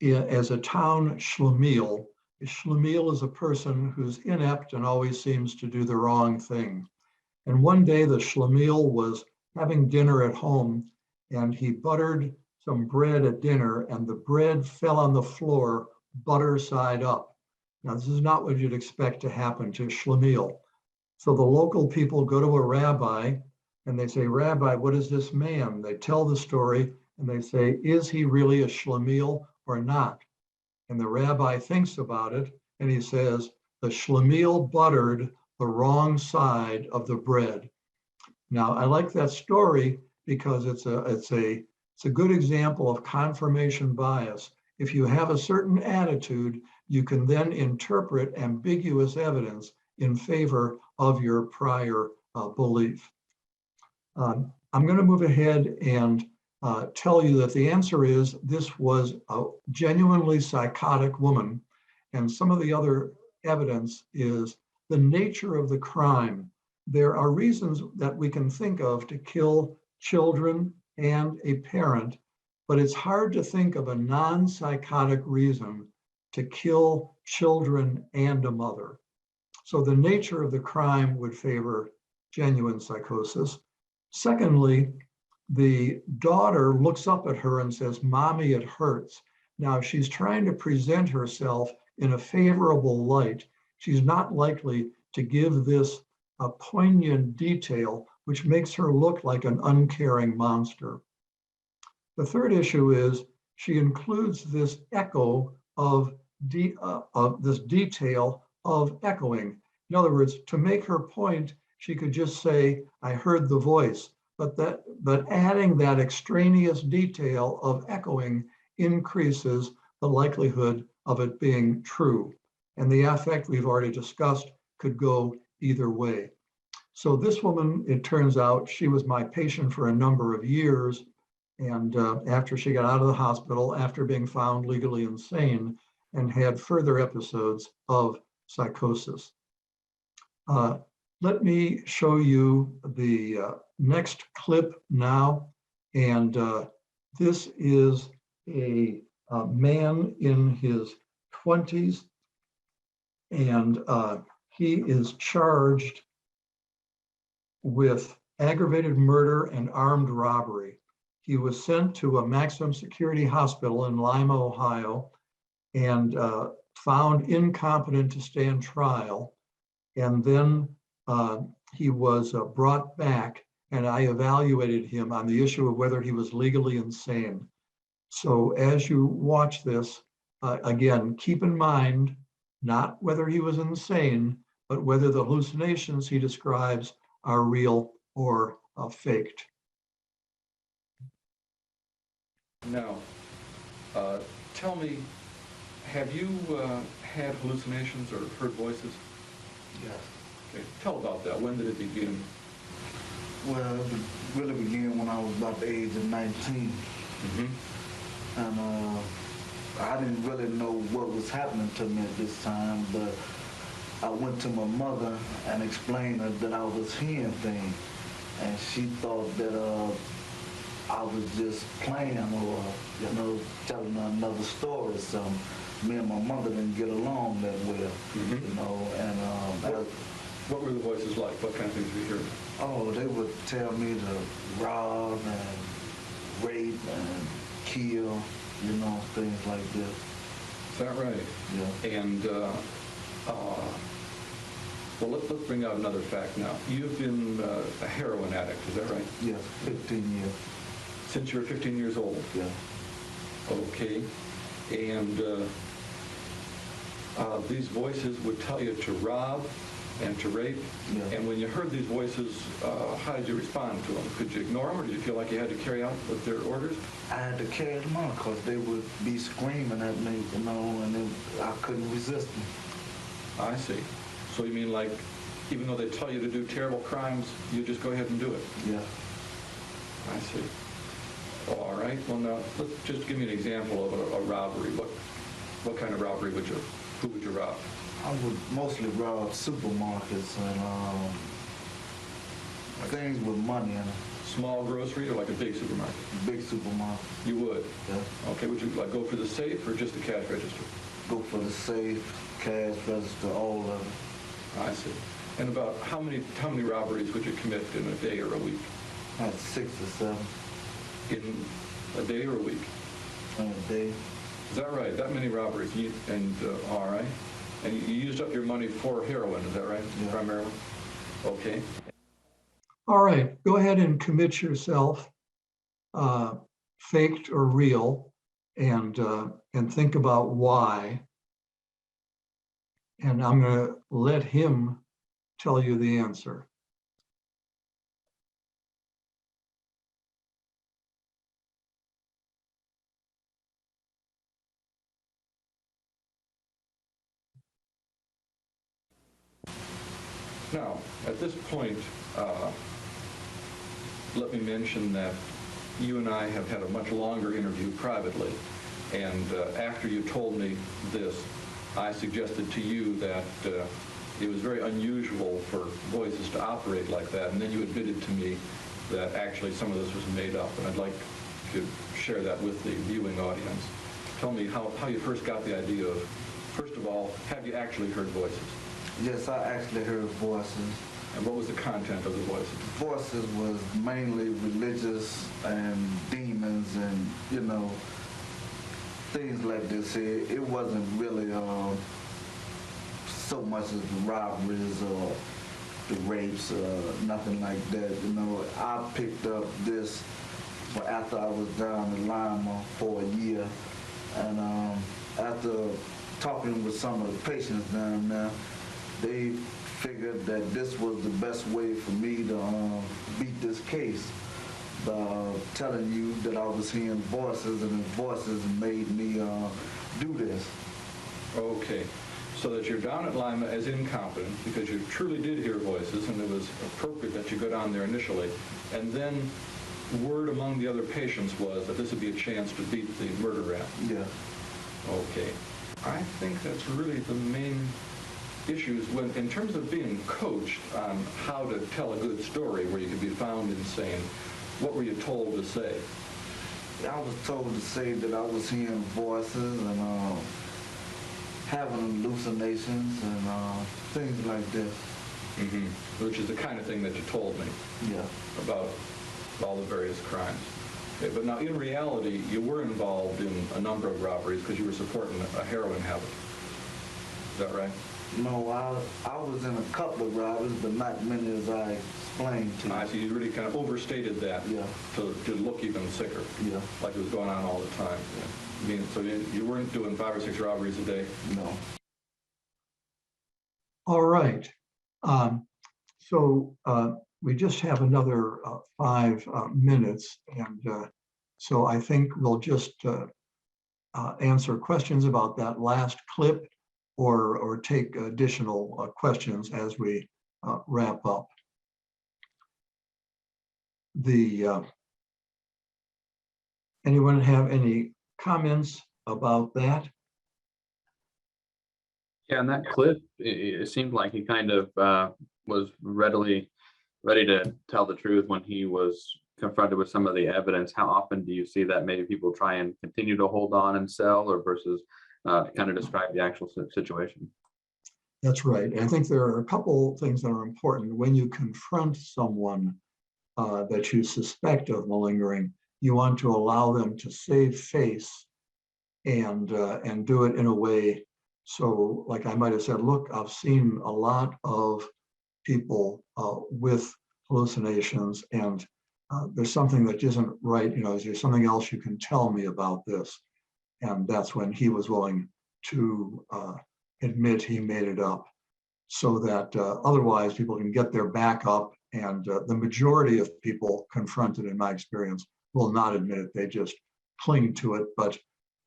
as a town schlemiel. A schlemiel is a person who's inept and always seems to do the wrong thing. And one day the schlemiel was having dinner at home, and he buttered some bread at dinner, and the bread fell on the floor butter side up. Now, this is not what you'd expect to happen to Schlemiel. So the local people go to a rabbi and they say, Rabbi, what is this man? They tell the story and they say, is he really a Schlemiel or not? And the rabbi thinks about it and he says, the Schlemiel buttered the wrong side of the bread. Now, I like that story because it's a good example of confirmation bias. If you have a certain attitude, you can then interpret ambiguous evidence in favor of your prior belief. I'm going to move ahead and tell you that the answer is this was a genuinely psychotic woman. And some of the other evidence is the nature of the crime. There are reasons that we can think of to kill children and a parent, but it's hard to think of a non-psychotic reason to kill children and a mother. So the nature of the crime would favor genuine psychosis. Secondly, the daughter looks up at her and says, Mommy, it hurts. Now, if she's trying to present herself in a favorable light, she's not likely to give this a poignant detail, which makes her look like an uncaring monster. The third issue is she includes this echo of this detail of echoing. In other words, to make her point, she could just say, I heard the voice, but adding that extraneous detail of echoing increases the likelihood of it being true. And the affect we've already discussed could go either way. So this woman, it turns out, she was my patient for a number of years. And after she got out of the hospital, after being found legally insane, and had further episodes of psychosis. Let me show you the next clip now. And this is a man in his 20s, and he is charged with aggravated murder and armed robbery. He was sent to a maximum security hospital in Lima, Ohio, and found incompetent to stand trial. And then he was brought back, and I evaluated him on the issue of whether he was legally insane. So as you watch this, again, keep in mind, not whether he was insane, but whether the hallucinations he describes are real or faked. Now, tell me, have you had hallucinations or heard voices? Yes. Okay. Tell about that. When did it begin? Well, it really began when I was about the age of 19. Mm-hmm. And I didn't really know what was happening to me at this time, but I went to my mother and explained her that I was hearing things. And she thought that I was just playing or, telling her another story. So me and my mother didn't get along that well, Mm-hmm. and What were the voices like? What kind of things were you hearing? oh, they would tell me to rob and rape and kill, things like this. Is that right? Yeah. And, well, let's bring out another fact now. You've been a heroin addict, is that right? Yeah, 15 years. Since you were 15 years old? Yeah. Okay. And these voices would tell you to rob and to rape. Yeah. And when you heard these voices, how did you respond to them? Could you ignore them, or did you feel like you had to carry out what their orders? I had to carry them on because they would be screaming at me, and I couldn't resist them. I see. So you mean like, even though they tell you to do terrible crimes, you just go ahead and do it? Yeah. I see. All right. Well, now, let's just give me an example of a robbery. What kind of robbery would you, who would you rob? I would mostly rob supermarkets and things with money in it. Small grocery or like a big supermarket? Big supermarket. You would? Yeah. Okay. Would you like go for the safe or just the cash register? Go for the safe, cash register, all of it. I see. And about how many robberies would you commit in a day or a week? I had 6 or 7 In a day or a week? in a day. Is that right? That many robberies? All right. And you used up your money for heroin, is that right? Yeah. Primarily? Okay. All right, go ahead and commit yourself, faked or real, and think about why. And I'm going to let him tell you the answer. Now, at this point, let me mention that you and I have had a much longer interview privately. And after you told me this, I suggested to you that it was very unusual for voices to operate like that. And then you admitted to me that actually some of this was made up. And I'd like to share that with the viewing audience. Tell me how you first got the idea of, first of all, have you actually heard voices? Yes, I actually heard voices. And what was the content of the voices? Voices was mainly religious and demons and, you know, things like this. It wasn't really so much as the robberies or the rapes or nothing like that. You know, I picked up this after I was down in Lima for a year. And after talking with some of the patients down there, they figured that this was the best way for me to beat this case. Telling you that I was hearing voices, and the voices made me do this. Okay, so that you're down at Lima as incompetent because you truly did hear voices, and it was appropriate that you go down there initially. And then word among the other patients was that this would be a chance to beat the murder rap. Yeah. Okay, I think that's really the main issues when, in terms of being coached on how to tell a good story where you could be found insane. What were you told to say? I was told to say that I was hearing voices and having hallucinations and things like this. Mm-hmm. Which is the kind of thing that you told me. Yeah. About all the various crimes. Okay, but now, in reality, you were involved in a number of robberies because you were supporting a heroin habit. Is that right? No, I was in a couple of robberies, but not many as I explained to you. I see. You really kind of overstated that. Yeah. To look even sicker. Yeah. Like it was going on all the time. Yeah. I mean, so you weren't doing 5 or 6 robberies a day? No. All right. So we just have another 5 minutes. And so I think we'll just answer questions about that last clip or take additional questions as we wrap up. Anyone have any comments about that? Yeah, in that clip, it seemed like he kind of was ready to tell the truth when he was confronted with some of the evidence. How often do you see that maybe people try and continue to hold on and sell, or versus kind of describe the actual situation? That's right. And I think there are a couple things that are important. When you confront someone that you suspect of malingering, you want to allow them to save face and do it in a way. So like I might have said, look, I've seen a lot of people with hallucinations, and there's something that isn't right. You know, is there something else you can tell me about this? And that's when he was willing to admit he made it up, so that otherwise people can get their back up. And the majority of people confronted, in my experience, will not admit it. They just cling to it. But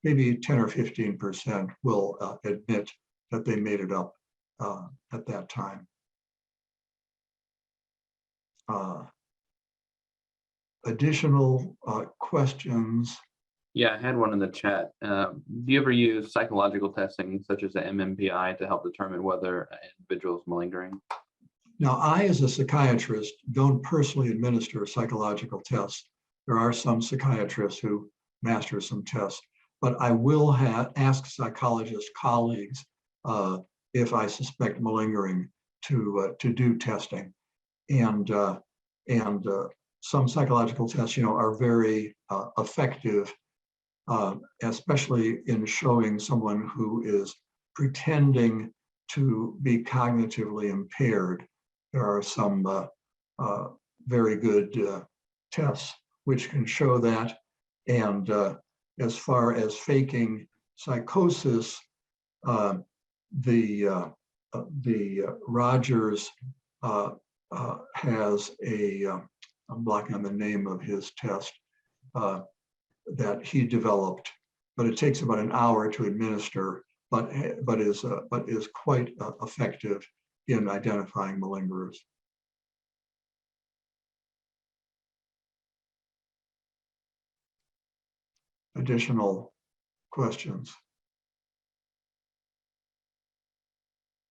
maybe 10 or 15% will admit that they made it up at that time. Additional questions? Yeah, I had one in the chat. Do you ever use psychological testing such as the MMPI to help determine whether an individual is malingering? Now, I, as a psychiatrist, don't personally administer psychological tests. There are some psychiatrists who master some tests, but I will ask psychologist colleagues if I suspect malingering to do testing. And some psychological tests, are very effective, especially in showing someone who is pretending to be cognitively impaired. There are some very good tests which can show that. And as far as faking psychosis, the Rogers has a, I'm blocking on the name of his test that he developed, but it takes about an hour to administer, but is quite effective in identifying malingerers. Additional questions?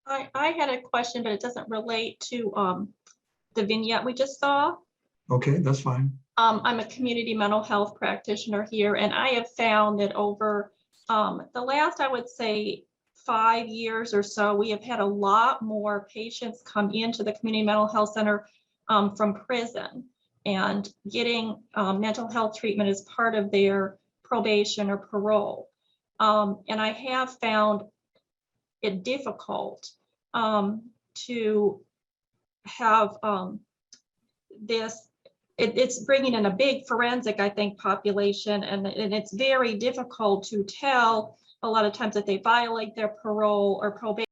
I had a question, but it doesn't relate to the vignette we just saw. Okay, that's fine. I'm a community mental health practitioner here, and I have found that over the last, I would say, 5 years or so, we have had a lot more patients come into the community mental health center from prison and getting mental health treatment as part of their probation or parole. And I have found it difficult to have this. It's bringing in a big forensic, I think, population, and it's very difficult to tell a lot of times that they violate their parole or probation.